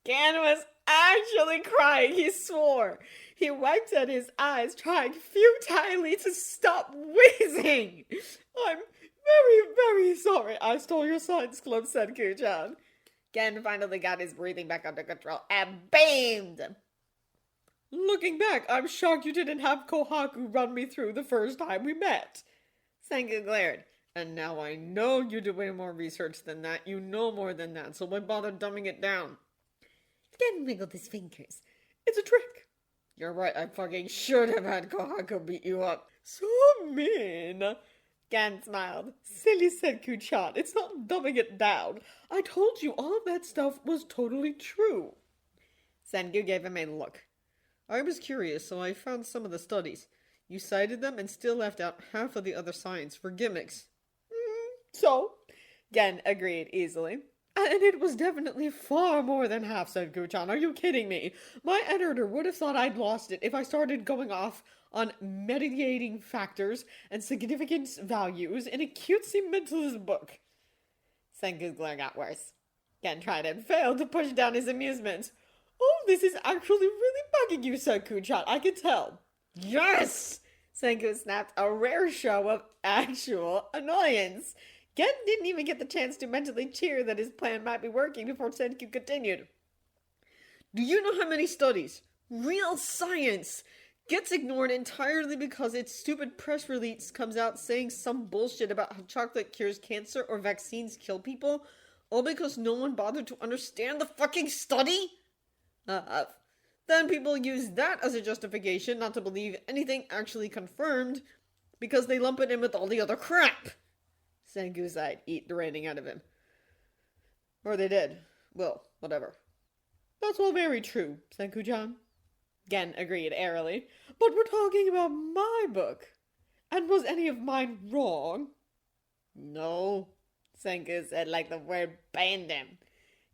[SPEAKER 2] Gen was actually crying, he swore. He wiped at his eyes, trying futilely to stop wheezing. I'm very, very sorry I stole your science club, Senkuu-chan. Gen finally got his breathing back under control and beamed. Looking back, I'm shocked you didn't have Kohaku run me through the first time we met. Senkuu glared. And now I know you do way more research than that. You know more than that, so why bother dumbing it down? Gen wiggled his fingers. It's a trick. You're right, I fucking should have had Kohaku beat you up. So mean. Gen smiled. Silly Senkuu-chan, it's not dumbing it down. I told you all of that stuff was totally true. Senkuu gave him a look. I was curious, so I found some of the studies. You cited them and still left out half of the other science for gimmicks. So? Gen agreed easily. And it was definitely far more than half, Senkuu-chan. Are you kidding me? My editor would have thought I'd lost it if I started going off on mediating factors and significance values in a cutesy mentalist book. Senku's glare got worse. Gen tried and failed to push down his amusement. Oh, this is actually really bugging you, Senkuu-chan. I can tell. Yes! Senkuu snapped, a rare show of actual annoyance. Gen didn't even get the chance to mentally cheer that his plan might be working before Senkuu continued. Do you know how many studies? Real science! gets ignored entirely because its stupid press release comes out saying some bullshit about how chocolate cures cancer or vaccines kill people, all because no one bothered to understand the fucking study? Then people use that as a justification not to believe anything actually confirmed because they lump it in with all the other crap. Senkuu sighed, eat the raining out of him. Or they did. Well, whatever. That's all very true, Senkuu-chan. Gen agreed airily. But we're talking about my book. And was any of mine wrong? No, Senkuu said like the word banned him.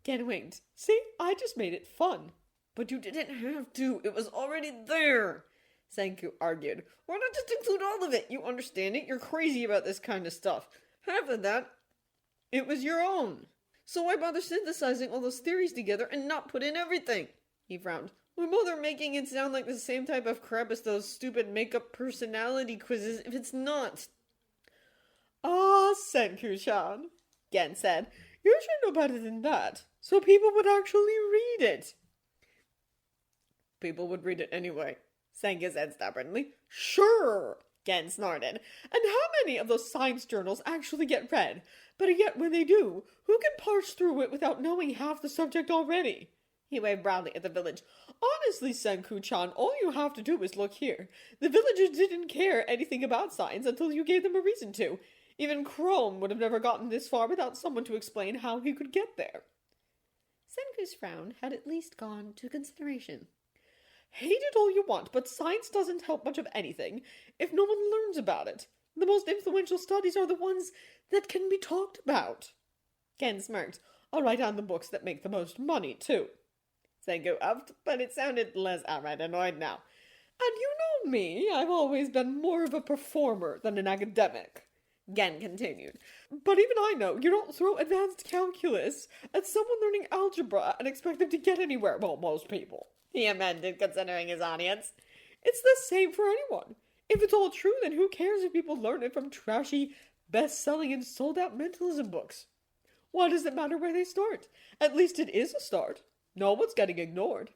[SPEAKER 2] Gen winked. See, I just made it fun. But you didn't have to. It was already there. Senkuu argued. Why not just include all of it? You understand it? You're crazy about this kind of stuff. Half of that, it was your own. So why bother synthesizing all those theories together and not put in everything? He frowned. Why bother making it sound like the same type of crap as those stupid make-up personality quizzes if it's not? Ah, Senkuu-chan, Gen said. You should know better than that. So people would actually read it. People would read it anyway, Senkuu said stubbornly. Sure, Gen snorted. And how many of those science journals actually get read? But yet when they do, who can parse through it without knowing half the subject already? He waved proudly at the village. Honestly, Senkuu-chan, all you have to do is look here. The villagers didn't care anything about science until you gave them a reason to. Even Chrome would have never gotten this far without someone to explain how he could get there. Senku's frown had at least gone to consideration. Hate it all you want, but science doesn't help much of anything if no one learns about it. The most influential studies are the ones that can be talked about. Ken smirked. I'll write down the books that make the most money, too. Senkuu upped, but it sounded less outright annoyed now. And you know me, I've always been more of a performer than an academic. Gen continued. But even I know you don't throw advanced calculus at someone learning algebra and expect them to get anywhere. Well, most people. He amended, considering his audience. It's the same for anyone. If it's all true, then who cares if people learn it from trashy, best-selling and sold-out mentalism books? Why does it matter where they start? At least it is a start. No one's getting ignored.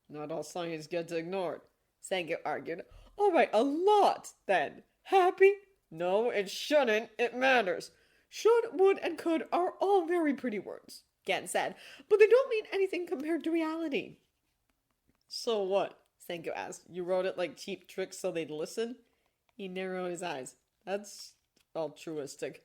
[SPEAKER 2] Not all science gets ignored, Senkuu argued. All right, a lot, then. Happy? No, it shouldn't. It matters. Should, would, and could are all very pretty words, Gen said, but they don't mean anything compared to reality. So what? Senkuu asked. You wrote it like cheap tricks so they'd listen? He narrowed his eyes. That's altruistic.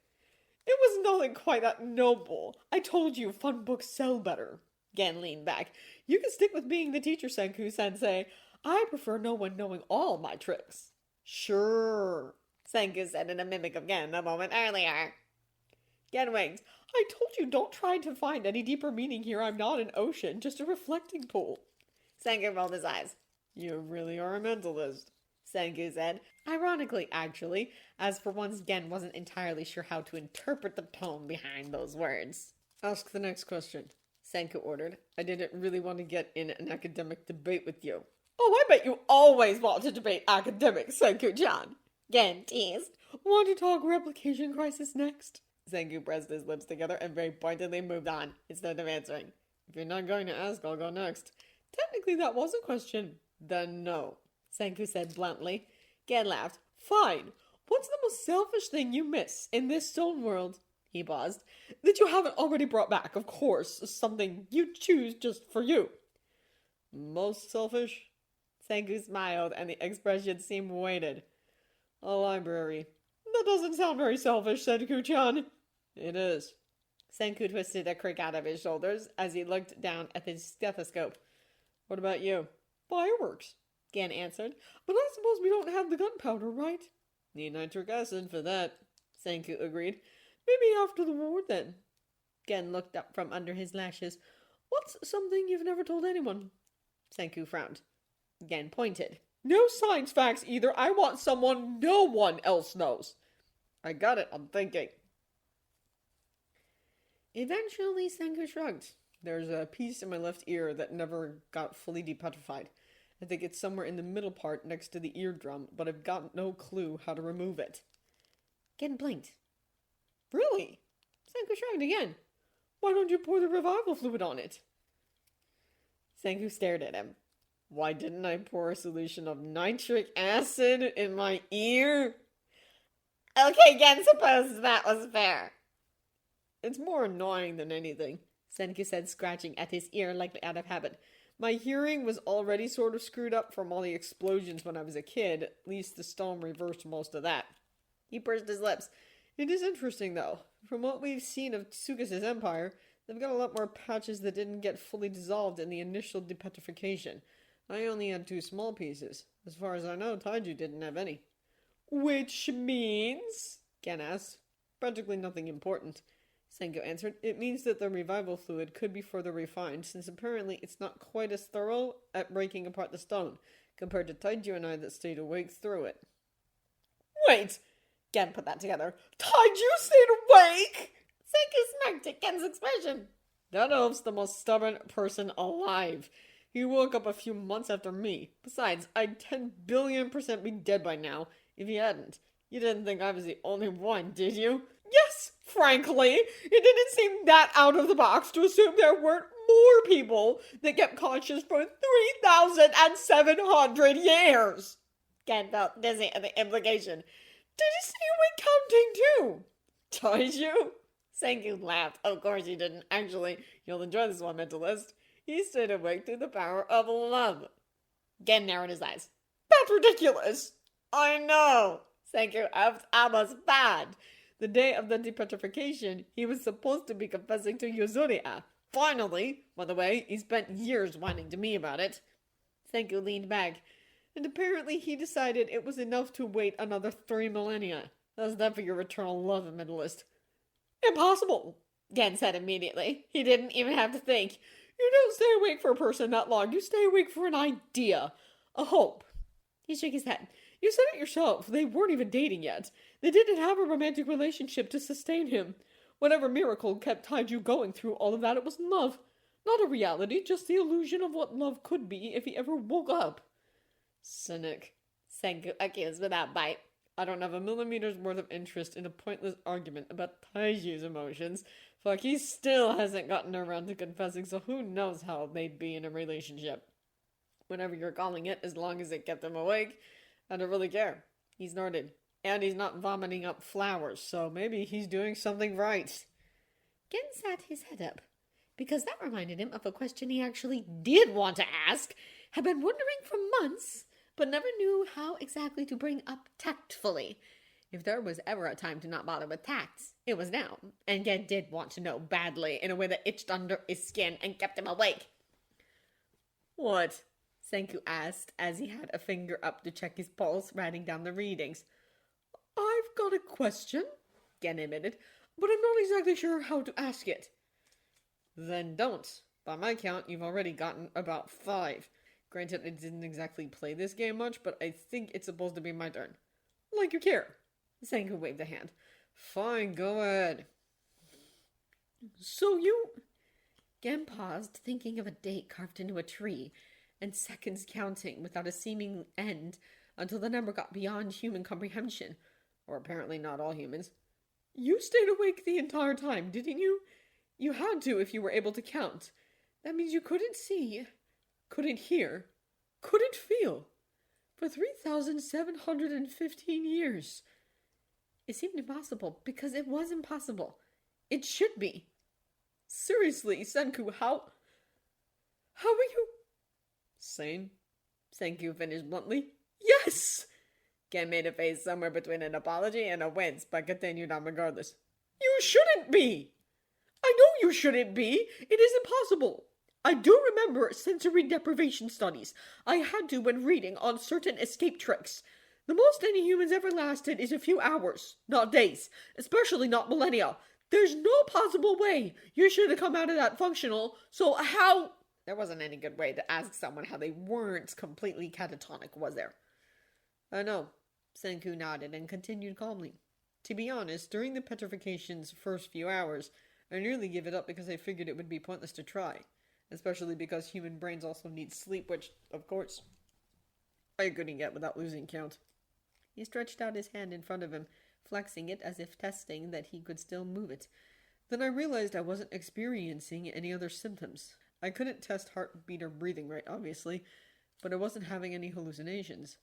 [SPEAKER 2] It was nothing quite that noble. I told you fun books sell better. Gen leaned back. You can stick with being the teacher, Senkuu-sensei. I prefer no one knowing all my tricks. Sure, Senkuu said in a mimic of Gen a moment earlier. Gen winked. I told you don't try to find any deeper meaning here. I'm not an ocean, just a reflecting pool. Senkuu rolled his eyes. You really are a mentalist, Senkuu said. Ironically, actually, as for once Gen wasn't entirely sure how to interpret the tone behind those words. Ask the next question, Senkuu ordered. I didn't really want to get in an academic debate with you. Oh, I bet you always want to debate academics, Senkuu-chan. Gen teased. Want to talk replication crisis next? Senkuu pressed his lips together and very pointedly moved on, instead of answering. If you're not going to ask, I'll go next. Technically, that was a question. Then no, Senkuu said bluntly. Gen laughed. Fine. What's the most selfish thing you miss in this stone world? He paused. That you haven't already brought back, of course. Something you choose just for you. Most selfish? Senkuu smiled, and the expression seemed weighted. A library. That doesn't sound very selfish, Senkuu-chan. It is. Senkuu twisted a crick out of his shoulders as he looked down at his stethoscope. What about you? Fireworks, Gen answered. But I suppose we don't have the gunpowder, right? Need nitric acid for that, Senkuu agreed. Maybe after the war, then. Gen looked up from under his lashes. What's something you've never told anyone? Senkuu frowned. Gen pointed. No science facts either. I want someone no one else knows. I got it. I'm thinking. Eventually, Senkuu shrugged. There's a piece in my left ear that never got fully depetrified. I think it's somewhere in the middle part next to the eardrum, but I've got no clue how to remove it. Gen blinked. Really? Senkuu shrugged again. Why don't you pour the revival fluid on it? Senkuu stared at him. Why didn't I pour a solution of nitric acid in my ear?
[SPEAKER 1] Okay, Gen, suppose that was fair.
[SPEAKER 2] It's more annoying than anything, Senkuu said, scratching at his ear like out of habit. My hearing was already sort of screwed up from all the explosions when I was a kid. At least the stone reversed most of that. He pursed his lips. It is interesting, though. From what we've seen of Tsukis' empire, they've got a lot more patches that didn't get fully dissolved in the initial depetrification. I only had 2 small pieces. As far as I know, Taiju didn't have any. Which means? Gen asked. Practically nothing important. Senkuu answered. It means that the revival fluid could be further refined, since apparently it's not quite as thorough at breaking apart the stone, compared to Taiju and I that stayed awake through it. Wait! Gen put that together. Taiju stayed awake?
[SPEAKER 1] Senkuu smirked at Gen's expression.
[SPEAKER 2] That elf's the most stubborn person alive. He woke up a few months after me. Besides, I'd 10 billion% be dead by now, if he hadn't. You didn't think I was the only one, did you? Yes, frankly. It didn't seem that out of the box to assume there weren't more people that kept conscious for 3,700 years.
[SPEAKER 1] Gen felt dizzy at the implication.
[SPEAKER 2] Did he stay awake counting too? Taiju?
[SPEAKER 1] Senkuu laughed.
[SPEAKER 2] Of course he didn't. Actually, you'll enjoy this one, mentalist. He stayed awake through the power of love.
[SPEAKER 1] Gen narrowed his eyes.
[SPEAKER 2] That's ridiculous. I know. Senkuu was almost bad. The day of the depetrification, he was supposed to be confessing to Yuzuria. Finally, by the way, he spent years whining to me about it. Senkuu leaned back, and apparently he decided it was enough to wait another 3 millennia. How's that for your eternal love, mentalist? Impossible, Gen said immediately. He didn't even have to think. You don't stay awake for a person that long. You stay awake for an idea. A hope. He shook his head. You said it yourself. They weren't even dating yet. They didn't have a romantic relationship to sustain him. Whatever miracle kept Taiju going through all of that, it was love. Not a reality, just the illusion of what love could be if he ever woke up. Cynic, Senkuu accused without bite. I don't have a millimeter's worth of interest in a pointless argument about Taiju's emotions. Fuck, he still hasn't gotten around to confessing, so who knows how they'd be in a relationship. Whatever you're calling it, as long as it kept him awake, I don't really care. He snorted. And he's not vomiting up flowers, so maybe he's doing something right. Gen sat his head up, because that reminded him of a question he actually did want to ask, had been wondering for months, but never knew how exactly to bring up tactfully. If there was ever a time to not bother with tacts, it was now, and Gen did want to know badly, in a way that itched under his skin and kept him awake. What? Senkuu asked, as he had a finger up to check his pulse, writing down the readings. I've got a question, Gen admitted, but I'm not exactly sure how to ask it. Then don't. By my count, you've already gotten about 5. Granted, I didn't exactly play this game much, but I think it's supposed to be my turn. Like you care. Senkuu waved a hand. Fine, go ahead. So you... Gen paused, thinking of a date carved into a tree, and seconds counting without a seeming end until the number got beyond human comprehension. Or apparently not all humans. You stayed awake the entire time, didn't you? You had to if you were able to count. That means you couldn't see, couldn't hear, couldn't feel. For 3,715 years. It seemed impossible, because it was impossible. It should be. Seriously, Senkuu, how are you... Sane? Senkuu finished bluntly. Yes! Gen made a face somewhere between an apology and a wince, but continued on regardless. You shouldn't be! I know you shouldn't be! It is impossible! I do remember sensory deprivation studies I had to when reading on certain escape tricks. The most any humans ever lasted is a few hours, not days, especially not millennia. There's no possible way you should have come out of that functional, so how... There wasn't any good way to ask someone how they weren't completely catatonic, was there? I know. Senkuu nodded and continued calmly. To be honest, during the petrification's first few hours, I nearly gave it up because I figured it would be pointless to try. Especially because human brains also need sleep, which, of course, I couldn't get without losing count. He stretched out his hand in front of him, flexing it as if testing that he could still move it. Then I realized I wasn't experiencing any other symptoms. I couldn't test heartbeat or breathing rate, obviously. but I wasn't having any hallucinations.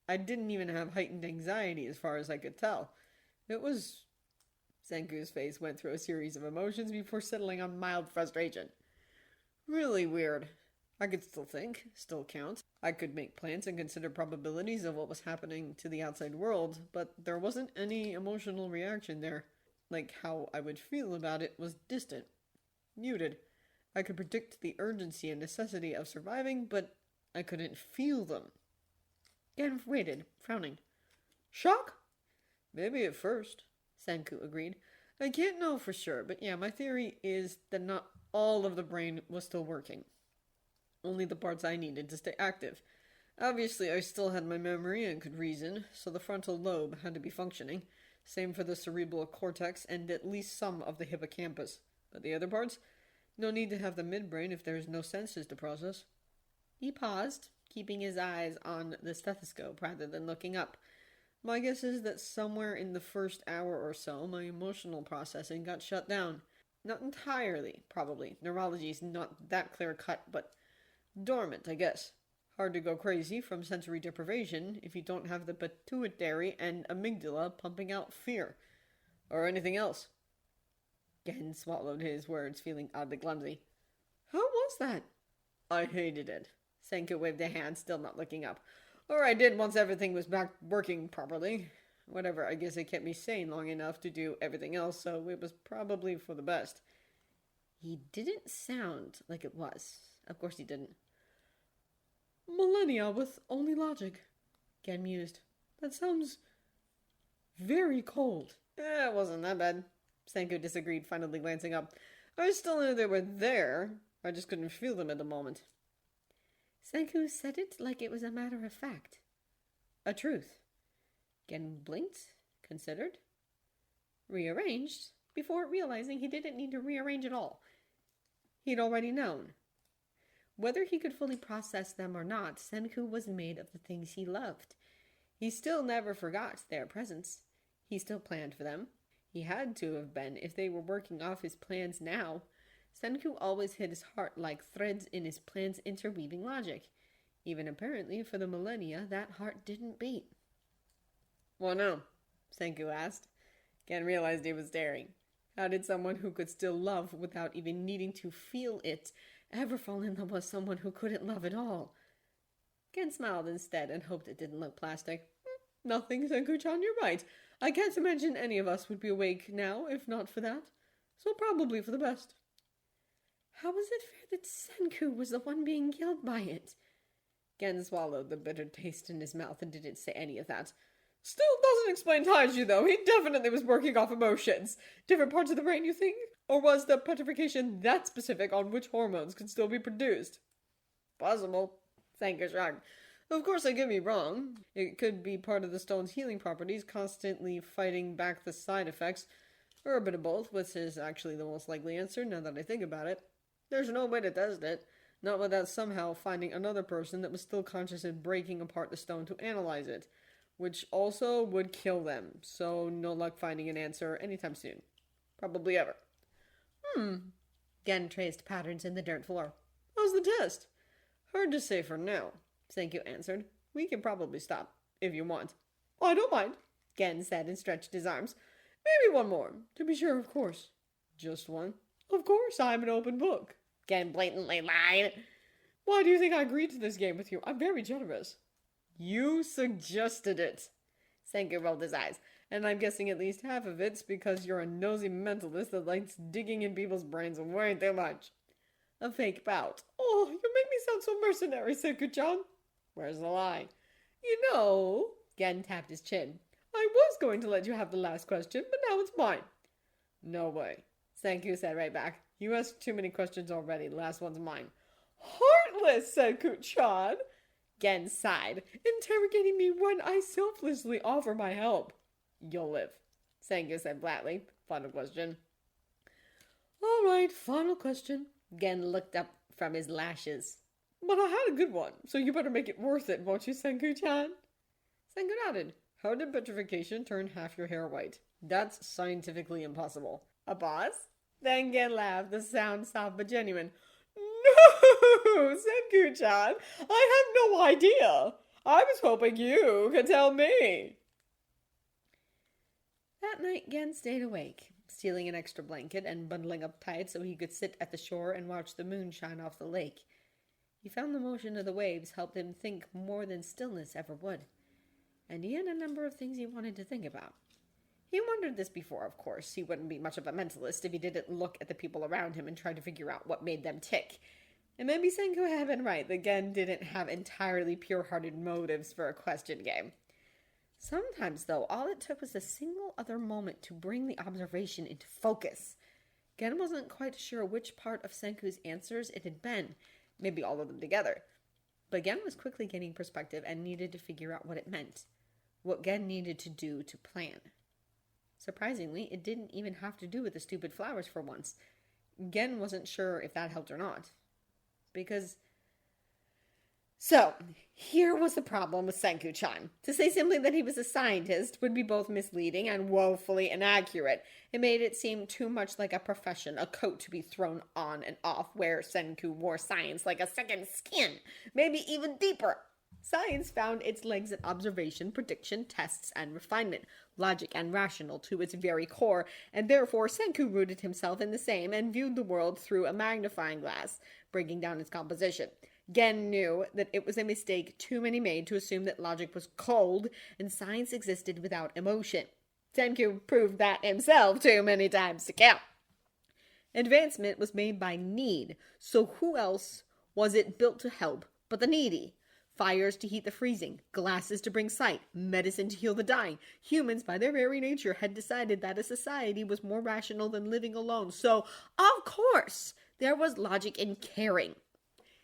[SPEAKER 2] I didn't even have heightened anxiety as far as I could tell. It was... Senku's face went through a series of emotions before settling on mild frustration. Really weird. I could still think, still count. I could make plans and consider probabilities of what was happening to the outside world, but there wasn't any emotional reaction there. Like how I would feel about it was distant, muted. I could predict the urgency and necessity of surviving, but I couldn't feel them. Gen waited, frowning. Shock? Maybe at first, Senkuu agreed. I can't know for sure, but yeah, my theory is that not all of the brain was still working. Only the parts I needed to stay active. Obviously, I still had my memory and could reason, so the frontal lobe had to be functioning. Same for the cerebral cortex and at least some of the hippocampus. But the other parts? No need to have the midbrain if there's no senses to process. He paused, keeping his eyes on the stethoscope rather than looking up. My guess is that somewhere in the first hour or so, my emotional processing got shut down. Not entirely, probably. Neurology's not that clear-cut, but dormant, I guess. Hard to go crazy from sensory deprivation if you don't have the pituitary and amygdala pumping out fear. Or anything else. Gen swallowed his words, feeling oddly clumsy. How was that? I hated it. Senkuu waved a hand, still not looking up. Or I did once everything was back working properly. Whatever, I guess it kept me sane long enough to do everything else, so it was probably for the best. He didn't sound like it was. Of course he didn't. Millennia with only logic, Gen mused. That sounds very cold. It wasn't that bad. Senkuu disagreed, finally glancing up. I still knew they were there. I just couldn't feel them at the moment. Senkuu said it like it was a matter of fact. A truth. Gen blinked, considered, rearranged, before realizing he didn't need to rearrange at all. He'd already known. Whether he could fully process them or not, Senkuu was made of the things he loved. He still never forgot their presence. He still planned for them. He had to have been if they were working off his plans now. Senkuu always hid his heart like threads in his plans interweaving logic. Even apparently for the millennia, that heart didn't beat. Well, no, Senkuu asked. Gen realized he was staring. How did someone who could still love without even needing to feel it ever fall in love with someone who couldn't love at all? Gen smiled instead and hoped it didn't look plastic. Nothing, Senkuu-chan, you're right. I can't imagine any of us would be awake now if not for that. So probably for the best. How was it fair that Senkuu was the one being killed by it? Gen swallowed the bitter taste in his mouth and didn't say any of that. Still doesn't explain Taiji, though. He definitely was working off emotions. Different parts of the brain, you think? Or was the petrification that specific on which hormones could still be produced? Possible. Senkuu shrugged. Of course, I could be wrong. It could be part of the stone's healing properties, constantly fighting back the side effects. Or a bit of both, which is actually the most likely answer, now that I think about it. There's no way to test it. Not without somehow finding another person that was still conscious and breaking apart the stone to analyze it. Which also would kill them, so no luck finding an answer anytime soon. Probably ever. Gen traced patterns in the dirt floor. How's the test? Hard to say for now, Senkuu answered. We can probably stop, if you want. I don't mind, Gen said and stretched his arms. Maybe one more, to be sure, of course. Just one? Of course, I'm an open book. Gen blatantly lied. Why do you think I agreed to this game with you? I'm very generous. You suggested it. Senkuu rolled his eyes. And I'm guessing at least half of it's because you're a nosy mentalist that likes digging in people's brains way too much. A fake pout. Oh, you make me sound so mercenary, Senkuu-chan. Where's the lie? You know, Gen tapped his chin. I was going to let you have the last question, but now it's mine. No way. Senkuu said right back. You asked too many questions already. The last one's mine. Heartless, Senkuu-chan. Gen sighed, interrogating me when I selflessly offer my help. You'll live, Senkuu said flatly. Final question. All right, final question. Gen looked up from his lashes. But I had a good one, so you better make it worth it, won't you, Senkuu-chan? Senkuu nodded. How did petrification turn half your hair white? That's scientifically impossible. A pause? Then Gen laughed, the sound soft but genuine. Oh, Senkuu-chan, I have no idea. I was hoping you could tell me.
[SPEAKER 1] That night, Gen stayed awake, stealing an extra blanket and bundling up tight so he could sit at the shore and watch the moon shine off the lake. He found the motion of the waves helped him think more than stillness ever would. And he had a number of things he wanted to think about. He wondered this before, of course. He wouldn't be much of a mentalist if he didn't look at the people around him and try to figure out what made them tick. And maybe Senkuu had been right that Gen didn't have entirely pure-hearted motives for a question game. Sometimes, though, all it took was a single other moment to bring the observation into focus. Gen wasn't quite sure which part of Senku's answers it had been, maybe all of them together. But Gen was quickly gaining perspective and needed to figure out what it meant, what Gen needed to do to plan. Surprisingly, it didn't even have to do with the stupid flowers for once. Gen wasn't sure if that helped or not. So, here was the problem with Senkuu-chan. To say simply that he was a scientist would be both misleading and woefully inaccurate. It made it seem too much like a profession, a coat to be thrown on and off, where Senkuu wore science like a second skin, maybe even deeper. Science found its legs in observation, prediction, tests, and refinement, logic and rational to its very core, and therefore Senkuu rooted himself in the same and viewed the world through a magnifying glass, breaking down its composition. Gen knew that it was a mistake too many made to assume that logic was cold and science existed without emotion. Senkuu proved that himself too many times to count. Advancement was made by need, so who else was it built to help but the needy? Fires to heat the freezing, glasses to bring sight, medicine to heal the dying. Humans, by their very nature, had decided that a society was more rational than living alone. So, of course, there was logic in caring.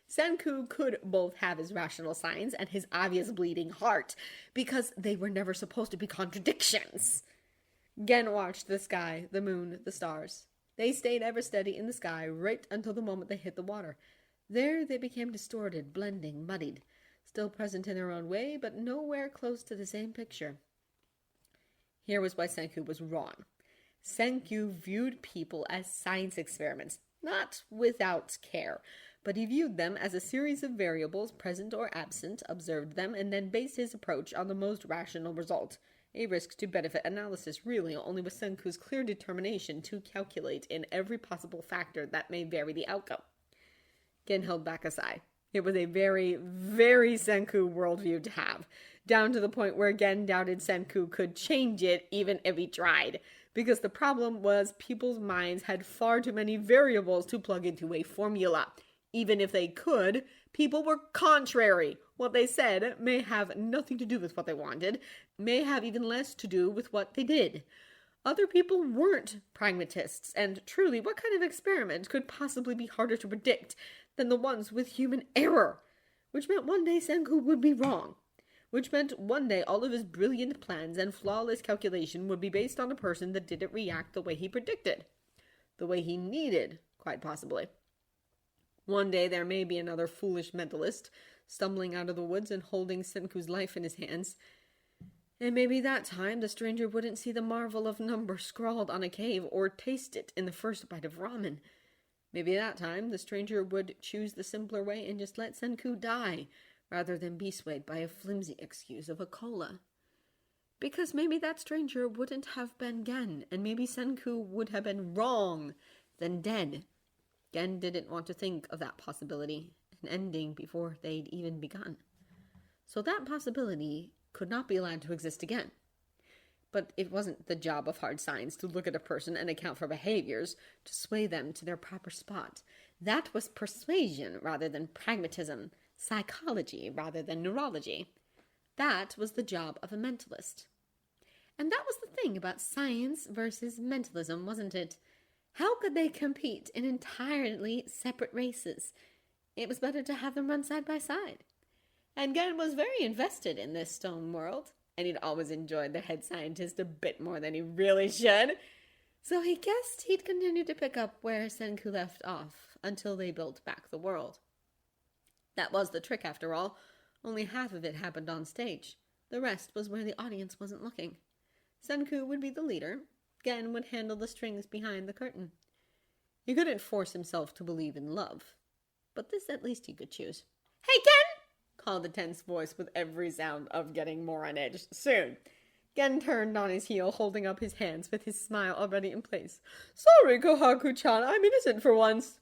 [SPEAKER 1] Senkuu could both have his rational science and his obvious bleeding heart, because they were never supposed to be contradictions. Gen watched the sky, the moon, the stars. They stayed ever steady in the sky right until the moment they hit the water. There they became distorted, blending, muddied, still present in their own way, but nowhere close to the same picture. Here was why Senkuu was wrong. Senkuu viewed people as science experiments, not without care, but he viewed them as a series of variables, present or absent, observed them, and then based his approach on the most rational result. A risk-to-benefit analysis, really, only with Senku's clear determination to calculate in every possible factor that may vary the outcome. Gen held back a sigh. It was a very, very Senkuu worldview to have, down to the point where Gen doubted Senkuu could change it even if he tried, because the problem was people's minds had far too many variables to plug into a formula. Even if they could, people were contrary. What they said may have nothing to do with what they wanted, may have even less to do with what they did. Other people weren't pragmatists, and truly, what kind of experiment could possibly be harder to predict than the ones with human error? Which meant one day Senkuu would be wrong. Which meant one day all of his brilliant plans and flawless calculation would be based on a person that didn't react the way he predicted. The way he needed, quite possibly. One day there may be another foolish mentalist stumbling out of the woods and holding Senku's life in his hands. And maybe that time the stranger wouldn't see the marvel of number scrawled on a cave or taste it in the first bite of ramen. Maybe that time the stranger would choose the simpler way and just let Senkuu die, rather than be swayed by a flimsy excuse of a cola. Because maybe that stranger wouldn't have been Gen, and maybe Senkuu would have been wrong, then dead. Gen didn't want to think of that possibility, an ending before they'd even begun. So that possibility could not be allowed to exist again. But it wasn't the job of hard science to look at a person and account for behaviors, to sway them to their proper spot. That was persuasion rather than pragmatism, psychology rather than neurology. That was the job of a mentalist. And that was the thing about science versus mentalism, wasn't it? How could they compete in entirely separate races? It was better to have them run side by side. And Gen was very invested in this stone world, and he'd always enjoyed the head scientist a bit more than he really should. So he guessed he'd continue to pick up where Senkuu left off until they built back the world. That was the trick, after all. Only half of it happened on stage. The rest was where the audience wasn't looking. Senkuu would be the leader. Gen would handle the strings behind the curtain. He couldn't force himself to believe in love. but this at least he could choose. "Hey, Gen!" called the tense voice with every sound of getting more on edge. Soon, Gen turned on his heel, holding up his hands with his smile already in place. "Sorry, Kohaku-chan, I'm innocent for once."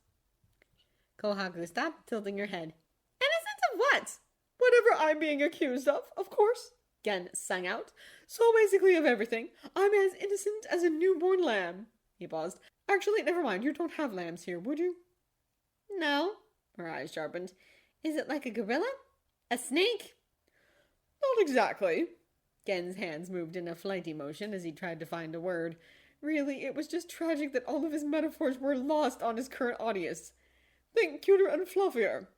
[SPEAKER 1] Kohaku stopped, tilting her head. "Innocent of what?" "Whatever I'm being accused of course," Gen sang out. "So basically of everything. I'm as innocent as a newborn lamb." He paused. "Actually, never mind, you don't have lambs here, would you?" "No." Her eyes sharpened. "Is it like a gorilla? A snake?" "Not exactly." Gen's hands moved in a flighty motion as he tried to find a word. Really, it was just tragic that all of his metaphors were lost on his current audience. "Think cuter and fluffier."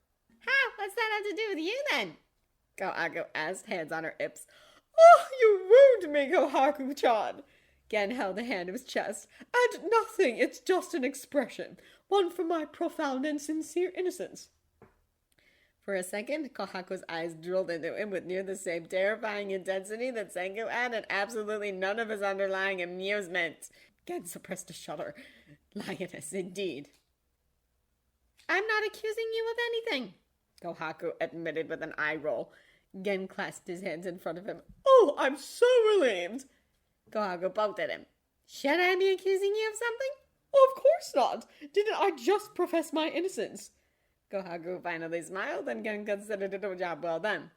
[SPEAKER 1] "Ha! What's that have to do with you, then?" Kohaku asked, hands on her hips. "Oh, you wound me, Kohaku-chan." Gen held a hand to his chest. "And nothing, it's just an expression. One from my profound and sincere innocence." For a second, Kohaku's eyes drilled into him with near the same terrifying intensity that Senkuu had, and absolutely none of his underlying amusement. Gen suppressed a shudder. Lioness, indeed. "I'm not accusing you of anything," Kohaku admitted with an eye roll. Gen clasped his hands in front of him. "Oh, I'm so relieved." Kohaku poked at him. "Should I be accusing you of something?" "Of course not. Didn't I just profess my innocence?" Kohaku finally smiled, and Gen considered it a job well done.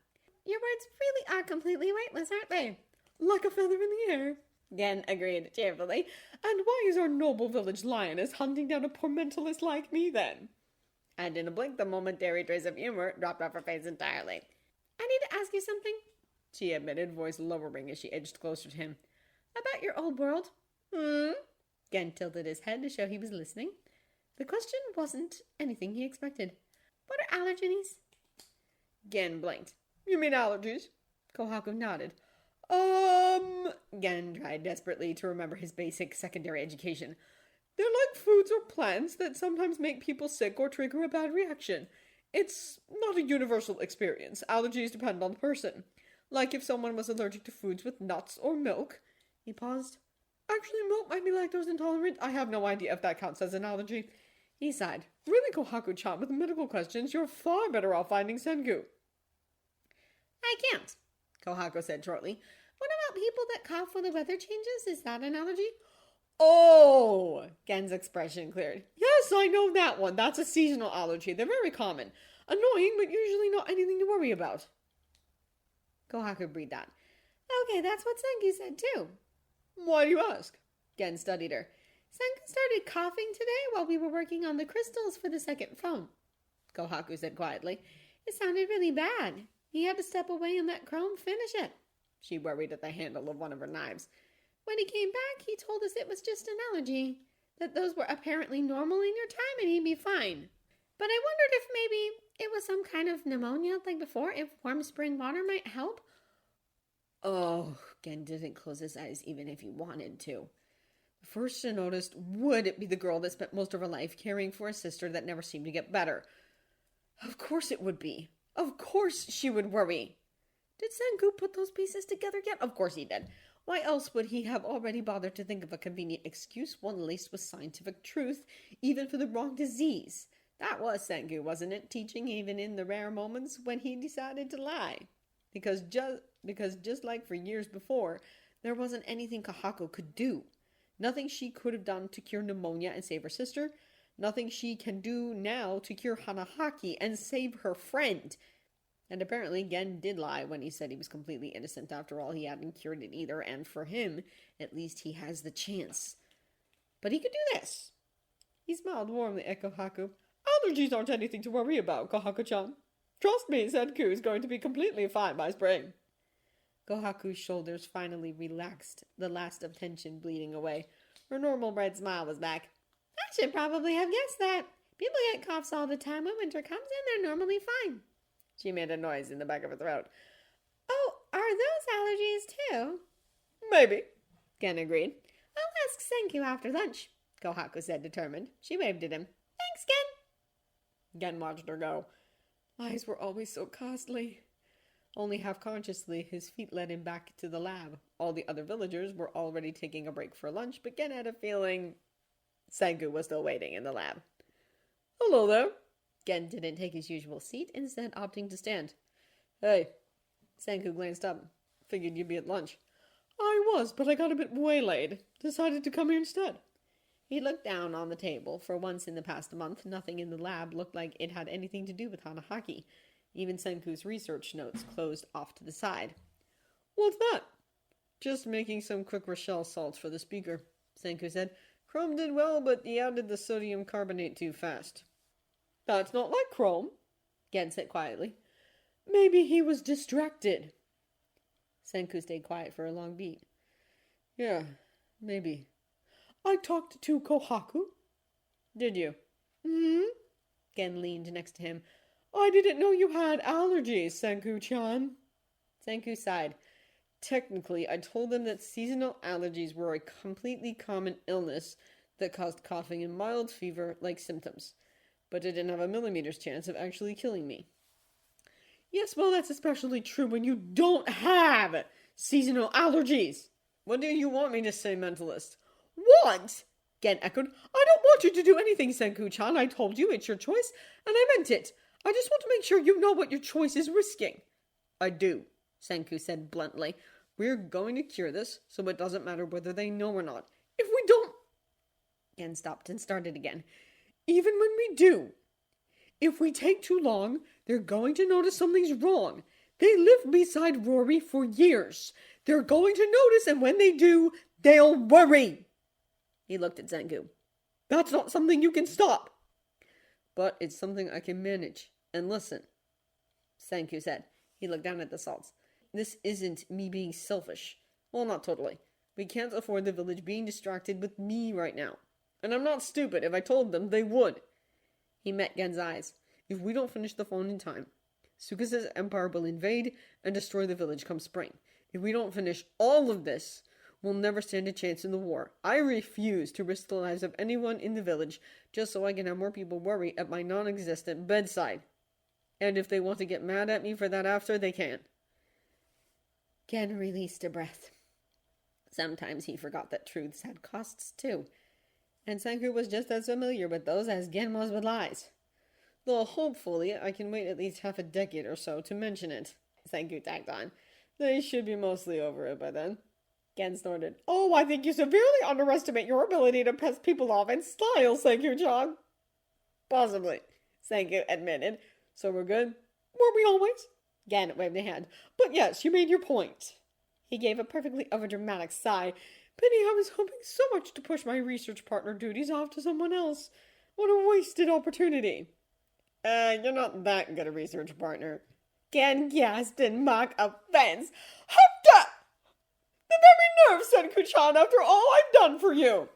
[SPEAKER 1] "Your words really are completely weightless, aren't they?" "Like a feather in the air," Gen agreed cheerfully. "And why is our noble village lioness hunting down a poor mentalist like me, then?" And in a blink, the momentary trace of humor dropped off her face entirely. "I need to ask you something," she admitted, voice lowering as she edged closer to him. "About your old world." Gen tilted his head to show he was listening. The question wasn't anything he expected. "What are allergens?" Gen blinked. "You mean allergies?" Kohaku nodded. Gen tried desperately to remember his basic secondary education. "They're like foods or plants that sometimes make people sick or trigger a bad reaction. It's not a universal experience. Allergies depend on the person. Like if someone was allergic to foods with nuts or milk." He paused. "Actually, milk might be lactose intolerant. I have no idea if that counts as an allergy." He sighed. "Really, Kohaku-chan, with medical questions, you're far better off finding Senkuu." "I can't," Kohaku said shortly. "What about people that cough when the weather changes? Is that an allergy?" "Oh!" Gen's expression cleared. "Yes, I know that one. That's a seasonal allergy. They're very common. Annoying, but usually not anything to worry about." Kohaku breathed out. "Okay, that's what Senkuu said, too." "Why do you ask?" Gen studied her. "Senkuu started coughing today while we were working on the crystals for the second phone," Kohaku said quietly. "It sounded really bad. He had to step away and let Chrome finish it." She worried at the handle of one of her knives. "When he came back, he told us it was just an allergy, that those were apparently normal in your time and he'd be fine. But I wondered if maybe it was some kind of pneumonia like before, if warm spring water might help." Oh, Gen didn't close his eyes even if he wanted to. The first she noticed would be the girl that spent most of her life caring for a sister that never seemed to get better. Of course it would be. Of course she would worry. Did Senkuu put those pieces together yet? Of course he did. Why else would he have already bothered to think of a convenient excuse, one laced with scientific truth, even for the wrong disease? That was Senkuu, wasn't it? Teaching even in the rare moments when he decided to lie. Because just like for years before, there wasn't anything Kohaku could do. Nothing she could have done to cure pneumonia and save her sister. Nothing she can do now to cure Hanahaki and save her friend. And apparently Gen did lie when he said he was completely innocent. After all, he hadn't cured it either, and for him, at least he has the chance. But he could do this. He smiled warmly at Kohaku. "Allergies aren't anything to worry about, Kohaku-chan. Trust me, Senkuu is going to be completely fine by spring." Kohaku's shoulders finally relaxed, the last of tension bleeding away. Her normal bright smile was back. "I should probably have guessed that. People get coughs all the time when winter comes and they're normally fine." She made a noise in the back of her throat. "Oh, are those allergies too?" "Maybe," Gen agreed. "I'll ask Senkuu after lunch," Kohaku said, determined. She waved at him. "Thanks, Gen." Gen watched her go. Lies were always so costly. Only half-consciously, his feet led him back to the lab. All the other villagers were already taking a break for lunch, but Gen had a feeling Senkuu was still waiting in the lab. "Hello there."
[SPEAKER 2] Gen didn't take his usual seat, instead opting to stand. Hey. Senkuu glanced up. Figured you'd be at lunch. I was, but I got a bit waylaid. Decided to come here instead. He looked down on the table. For once in the past month, nothing in the lab looked like it had anything to do with Hanahaki. Even Senku's research notes closed off to the side. What's that? Just making some quick Rochelle salts for the speaker, Senkuu said. Chrome did well, but he added the sodium carbonate too fast. That's not like Chrome, Gen said quietly. Maybe he was distracted. Senkuu stayed quiet for a long beat. Yeah, maybe. I talked to Kohaku. Did you? Hmm? Gen leaned next to him. I didn't know you had allergies, Senkuu-chan. Senkuu sighed. Technically, I told them that seasonal allergies were a completely common illness that caused coughing and mild fever-like symptoms, but it didn't have a millimeter's chance of actually killing me. Yes, well, that's especially true when you don't have seasonal allergies. What do you want me to say, mentalist? What? Gen echoed. I don't want you to do anything, Senkuu-chan. I told you it's your choice, and I meant it. I just want to make sure you know what your choice is risking. I do, Senkuu said bluntly. We're going to cure this, so it doesn't matter whether they know or not. If we don't... Gen stopped and started again. Even when we do, if we take too long, they're going to notice something's wrong. They lived beside Rory for years. They're going to notice, and when they do, they'll worry. He looked at Senkuu. That's not something you can stop. But it's something I can manage. And listen, Senkuu said. He looked down at the salts. This isn't me being selfish. Well, not totally. We can't afford the village being distracted with me right now. And I'm not stupid. If I told them, they would. He met Gen's eyes. If we don't finish the phone in time, Sukasa's empire will invade and destroy the village come spring. If we don't finish all of this, we'll never stand a chance in the war. I refuse to risk the lives of anyone in the village just so I can have more people worry at my non-existent bedside. And if they want to get mad at me for that after, they can. Gen released a breath. Sometimes he forgot that truths had costs too. And Senkuu was just as familiar with those as Gen was with lies. Though hopefully I can wait at least half a decade or so to mention it, Senkuu tagged on. They should be mostly over it by then. Gen snorted. Oh, I think you severely underestimate your ability to piss people off in style, Senkuu-chan. Possibly, Senkuu admitted. So we're good? Were we always? Gen waved a hand. But yes, you made your point. He gave a perfectly overdramatic sigh. Pity I was hoping so much to push my research partner duties off to someone else. What a wasted opportunity. You're not that good a research partner. Gen gasped in mock offense. How dare! The very nerve, Senkuu-chan, after all I've done for you!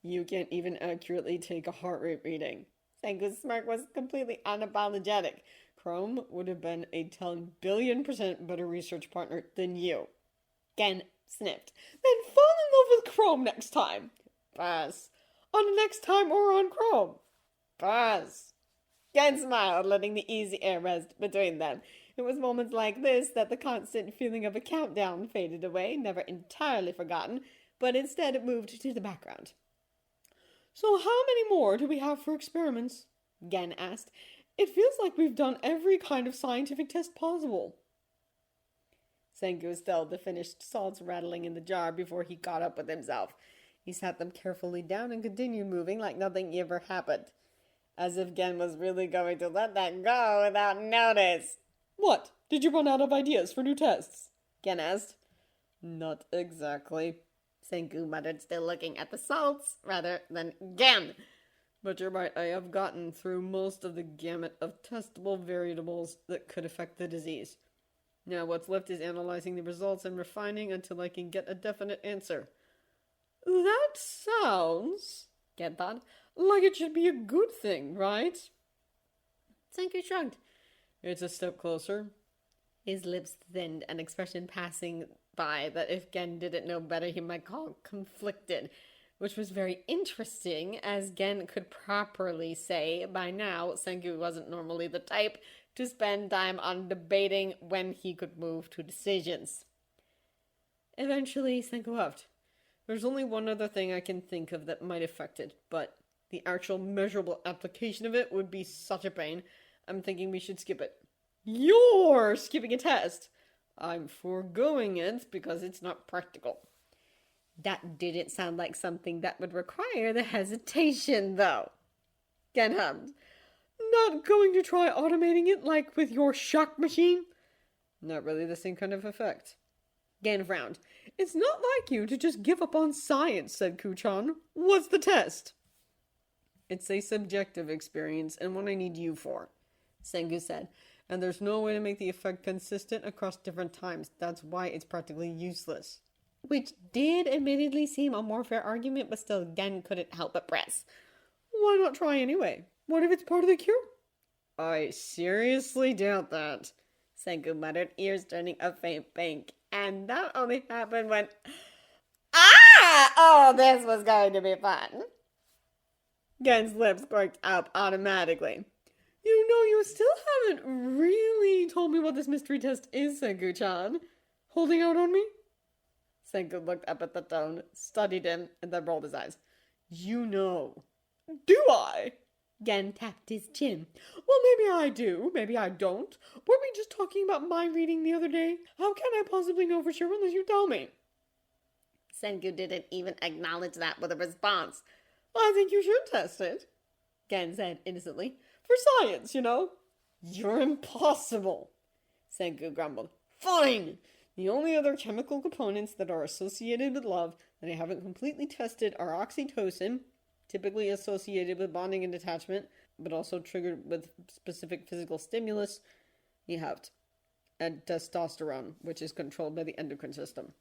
[SPEAKER 2] You can't even accurately take a heart rate reading. Senku's smirk was completely unapologetic. Chrome would have been a 10 billion% better research partner than you. Gen sniffed. Then fall in love with Chrome next time. Pass. On next time or on Chrome. Pass. Gen smiled, letting the easy air rest between them. It was moments like this that the constant feeling of a countdown faded away, never entirely forgotten, but instead it moved to the background. So how many more do we have for experiments? Gen asked. It feels like we've done every kind of scientific test possible. Senkuu stilled the finished salts rattling in the jar before he caught up with himself. He sat them carefully down and continued moving like nothing ever happened. As if Gen was really going to let that go without notice. What? Did you run out of ideas for new tests? Gen asked. Not exactly, Senkuu muttered, still looking at the salts rather than Gen. But you're right, I have gotten through most of the gamut of testable variables that could affect the disease. Now what's left is analyzing the results and refining until I can get a definite answer. That sounds, Gen thought, like it should be a good thing, right? Senkuu shrugged. It's a step closer. His lips thinned, an expression passing by that if Gen didn't know better he might call conflicted, which was very interesting, as Gen could properly say by now Senkuu wasn't normally the type to spend time on debating when he could move to decisions. Eventually, Senkuu huffed. There's only one other thing I can think of that might affect it, but The actual measurable application of it would be such a pain. I'm thinking we should skip it. You're skipping a test. I'm foregoing it because it's not practical.
[SPEAKER 1] That didn't sound like something that would require the hesitation, though. Gen hummed.
[SPEAKER 2] Not going to try automating it like with your shock machine? Not really the same kind of effect.
[SPEAKER 1] Gen frowned.
[SPEAKER 2] It's not like you to just give up on science, said Kuchan. What's the test? It's a subjective experience and one I need you for, Senkuu said. And there's no way to make the effect consistent across different times. That's why it's practically useless.
[SPEAKER 1] Which did admittedly seem a more fair argument, but still Gen couldn't help but press.
[SPEAKER 2] Why not try anyway? What if it's part of the cure? I seriously doubt that,
[SPEAKER 1] Senkuu muttered, ears turning a faint pink. And that only happened when... Ah! Oh, this was going to be fun. Gen's lips quirked up automatically.
[SPEAKER 2] You know, you still haven't really told me what this mystery test is, Senkuu-chan. Holding out on me?
[SPEAKER 1] Senkuu looked up at the tone, studied him, and then rolled his eyes.
[SPEAKER 2] You know. Do I?
[SPEAKER 1] Gen tapped his chin.
[SPEAKER 2] Well, maybe I do, maybe I don't. Weren't we just talking about mind reading the other day? How can I possibly know for sure unless you tell me?
[SPEAKER 1] Senkuu didn't even acknowledge that with a response.
[SPEAKER 2] I think you should test it,
[SPEAKER 1] Gen said innocently.
[SPEAKER 2] For science, you know. You're impossible, Senkuu grumbled. Fine! The only other chemical components that are associated with love that I haven't completely tested are oxytocin, typically associated with bonding and detachment, but also triggered with specific physical stimulus. You have and testosterone, which is controlled by the endocrine system.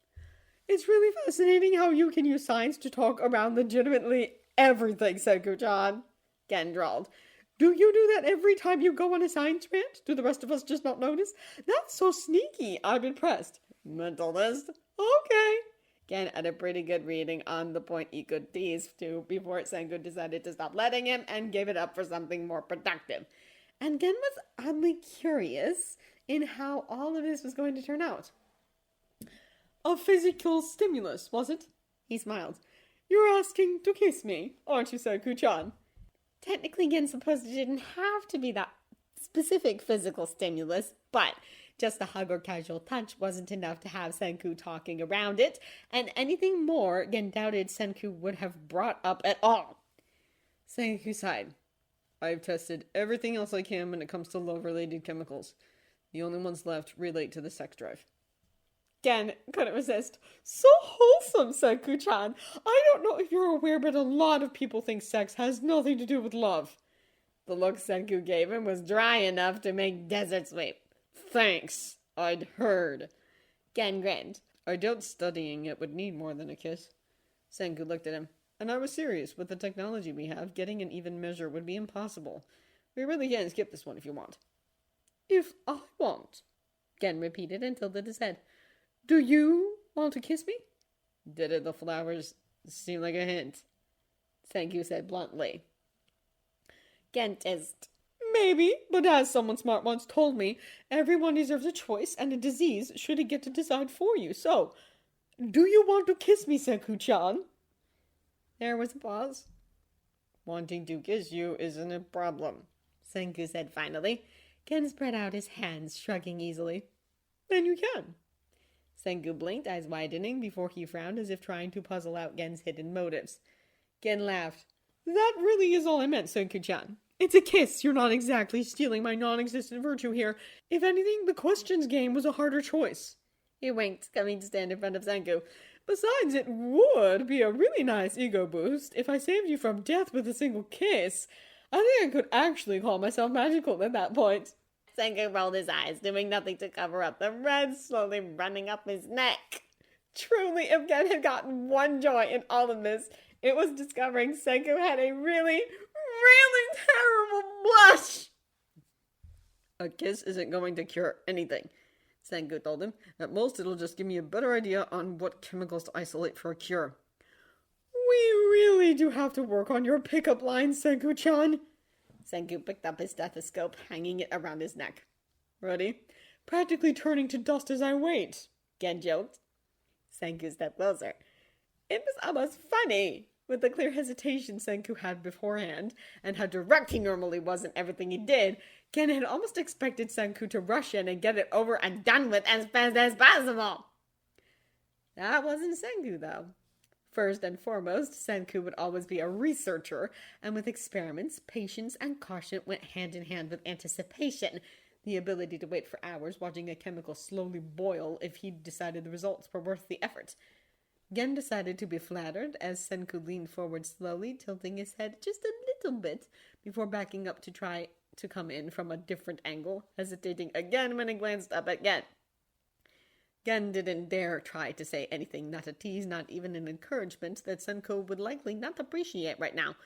[SPEAKER 2] It's really fascinating how you can use science to talk around legitimately everything, Senkuu-chan, Gen drawled. Do you do that every time you go on a science rant? Do the rest of us just not notice? That's so sneaky. I'm impressed. Mentalist. Okay.
[SPEAKER 1] Gen had a pretty good reading on the point he could tease to before Senkuu decided to stop letting him and gave it up for something more productive. And Gen was oddly curious in how all of this was going to turn out.
[SPEAKER 2] A physical stimulus, was it?
[SPEAKER 1] He smiled.
[SPEAKER 2] You're asking to kiss me, aren't you, Senkuu-chan?
[SPEAKER 1] Technically, Gen supposed it didn't have to be that specific physical stimulus, but just a hug or casual touch wasn't enough to have Senkuu talking around it, and anything more Gen doubted Senkuu would have brought up at all.
[SPEAKER 2] Senkuu sighed. I've tested everything else I can when it comes to love-related chemicals. The only ones left relate to the sex drive.
[SPEAKER 1] Gen couldn't resist.
[SPEAKER 2] So wholesome, Senkuu-chan. I don't know if you're aware, but a lot of people think sex has nothing to do with love.
[SPEAKER 1] The look Senkuu gave him was dry enough to make Desert sweep.
[SPEAKER 2] Thanks. I'd heard.
[SPEAKER 1] Gen grinned.
[SPEAKER 2] I doubt studying it would need more than a kiss. Senkuu looked at him. And I was serious. With the technology we have, getting an even measure would be impossible. We really can skip this one if you want.
[SPEAKER 1] If I want, Gen repeated and tilted his head.
[SPEAKER 2] Do you want to kiss me?
[SPEAKER 1] Did the flowers seem like a hint? Senkuu said bluntly. Gen teased.
[SPEAKER 2] Maybe, but as someone smart once told me, everyone deserves a choice and a disease should he get to decide for you. So, do you want to kiss me, Senkuu-chan?
[SPEAKER 1] There was a pause.
[SPEAKER 2] Wanting to kiss you isn't a problem,
[SPEAKER 1] Senkuu said finally. Gen spread out his hands, shrugging easily.
[SPEAKER 2] Then you can.
[SPEAKER 1] Senkuu blinked, eyes widening, before he frowned as if trying to puzzle out Gen's hidden motives. Gen laughed.
[SPEAKER 2] That really is all I meant, Senkuu-chan. It's a kiss. You're not exactly stealing my non-existent virtue here. If anything, the questions game was a harder choice.
[SPEAKER 1] He winked, coming to stand in front of Senkuu.
[SPEAKER 2] Besides, it would be a really nice ego boost if I saved you from death with a single kiss. I think I could actually call myself magical at that point.
[SPEAKER 1] Senkuu rolled his eyes, doing nothing to cover up the red slowly running up his neck.
[SPEAKER 2] Truly, if Gen had gotten one joy in all of this, it was discovering Senkuu had a really terrible blush. A kiss isn't going to cure anything, Senkuu told him. At most, it'll just give me a better idea on what chemicals to isolate for a cure. We really do have to work on your pickup lines, Senkuu-chan.
[SPEAKER 1] Senkuu picked up his stethoscope, hanging it around his neck.
[SPEAKER 2] Ready? Practically turning to dust as I wait,
[SPEAKER 1] Gen joked. Senkuu stepped closer. It was almost funny, With the clear hesitation Senku had beforehand, and how direct he normally was in everything he did, Gen had almost expected Senku to rush in and get it over and done with as fast as possible. That wasn't Senku, though. First and foremost, Senku would always be a researcher, and with experiments, patience and caution went hand in hand with anticipation, the ability to wait for hours watching a chemical slowly boil if he decided the results were worth the effort. Gen decided to be flattered as Senku leaned forward slowly, tilting his head just a little bit before backing up to try to come in from a different angle, hesitating again when he glanced up at Gen. Gen didn't dare try to say anything, not a tease, not even an encouragement that Senku would likely not appreciate right now.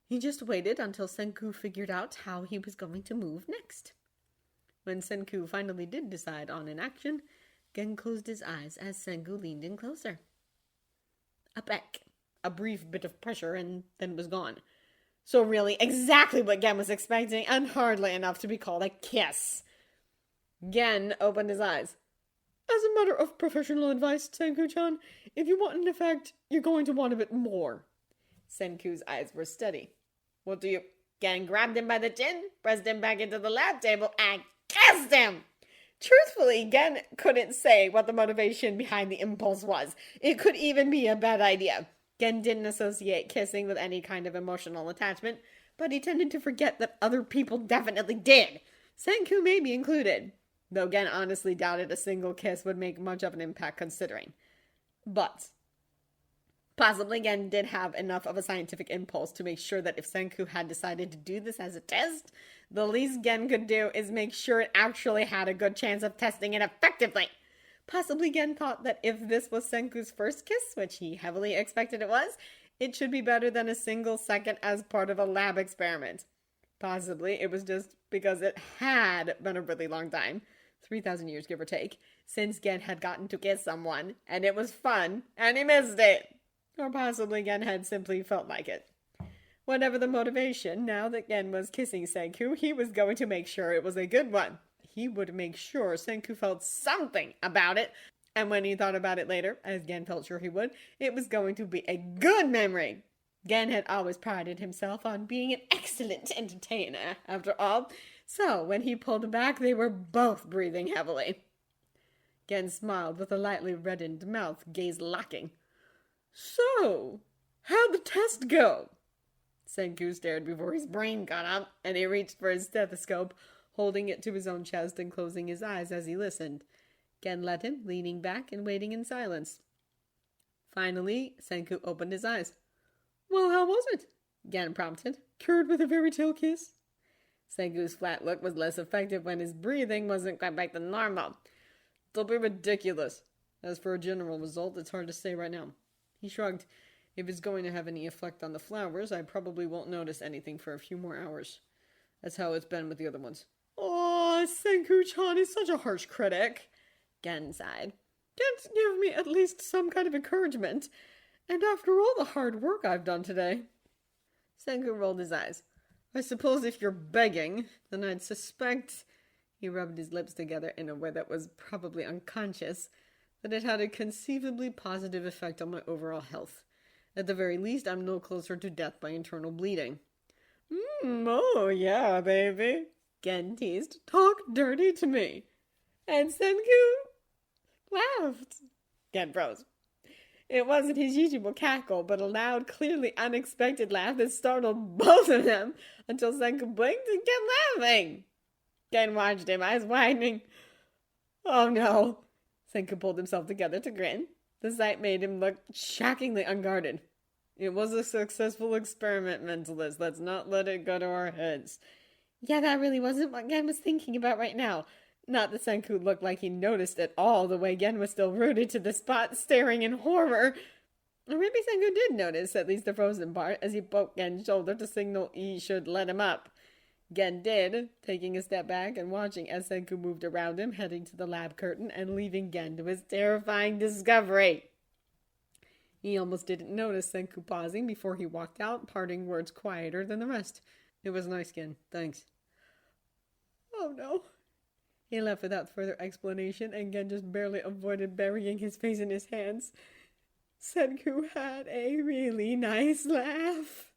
[SPEAKER 1] He just waited until Senku figured out how he was going to move next. When Senku finally did decide on an action, Gen closed his eyes as Senku leaned in closer. A peck, a brief bit of pressure, and then was gone. So really, exactly what Gen was expecting, and hardly enough to be called a kiss. Gen opened his eyes. As a matter of professional advice, Senku-chan, if you want an effect, you're going to want a bit more. Senku's eyes were steady. What do you... Gen grabbed him by the chin, pressed him back into the lab table, and kissed him! Truthfully, Gen couldn't say what the motivation behind the impulse was. It could even be a bad idea. Gen didn't associate kissing with any kind of emotional attachment, but he tended to forget that other people definitely did. Senku may be included, though Gen honestly doubted a single kiss would make much of an impact considering. But possibly Gen did have enough of a scientific impulse to make sure that if Senku had decided to do this as a test, the least Gen could do is make sure it actually had a good chance of testing it effectively. Possibly Gen thought that if this was Senku's first kiss, which he heavily expected it was, it should be better than a single second as part of a lab experiment. Possibly it was just because it had been a really long time, 3,000 years give or take, since Gen had gotten to kiss someone, and it was fun, and he missed it. Or possibly Gen had simply felt like it. Whatever the motivation, now that Gen was kissing Senku, he was going to make sure it was a good one. He would make sure Senku felt something about it, and when he thought about it later, as Gen felt sure he would, it was going to be a good memory. Gen had always prided himself on being an excellent entertainer, after all, so when he pulled back, they were both breathing heavily. Gen smiled with a lightly reddened mouth, gaze locking. So, how'd the test go? Senku stared before his brain got up, and he reached for his stethoscope, holding it to his own chest and closing his eyes as he listened. Gen let him, leaning back and waiting in silence. Finally, Senku opened his eyes. Well, how was it? Gen prompted. Cured with a fairy tale kiss? Senku's flat look was less effective when his breathing wasn't quite back to normal. Don't be ridiculous. As for a general result, it's hard to say right now. He shrugged. If it's going to have any effect on the flowers, I probably won't notice anything for a few more hours. That's how it's been with the other ones. Oh, Senku-chan is such a harsh critic. Gen sighed. Can't give me at least some kind of encouragement. And after all the hard work I've done today. Senku rolled his eyes. I suppose if you're begging, then I'd suspect... He rubbed his lips together in a way that was probably unconscious, that it had a conceivably positive effect on my overall health. At the very least, I'm no closer to death by internal bleeding. Oh yeah, baby, Gen teased. Talk dirty to me. And Senku laughed. Gen froze. It wasn't his usual cackle, but a loud, clearly unexpected laugh that startled both of them until Senku blinked and kept laughing. Gen watched him, eyes widening. Oh no. Senku pulled himself together to grin. The sight made him look shockingly unguarded. It was a successful experiment, mentalist. Let's not let it go to our heads. Yeah, that really wasn't what Gen was thinking about right now. Not that Senku looked like he noticed at all the way Gen was still rooted to the spot, staring in horror. Or maybe Senku did notice, at least the frozen part, as he poked Gen's shoulder to signal he should let him up. Gen did, taking a step back and watching as Senku moved around him, heading to the lab curtain and leaving Gen to his terrifying discovery. He almost didn't notice Senku pausing before he walked out, parting words quieter than the rest. It was nice, Gen. Thanks. Oh no. He left without further explanation, and Gen just barely avoided burying his face in his hands. Senkuu had a really nice laugh.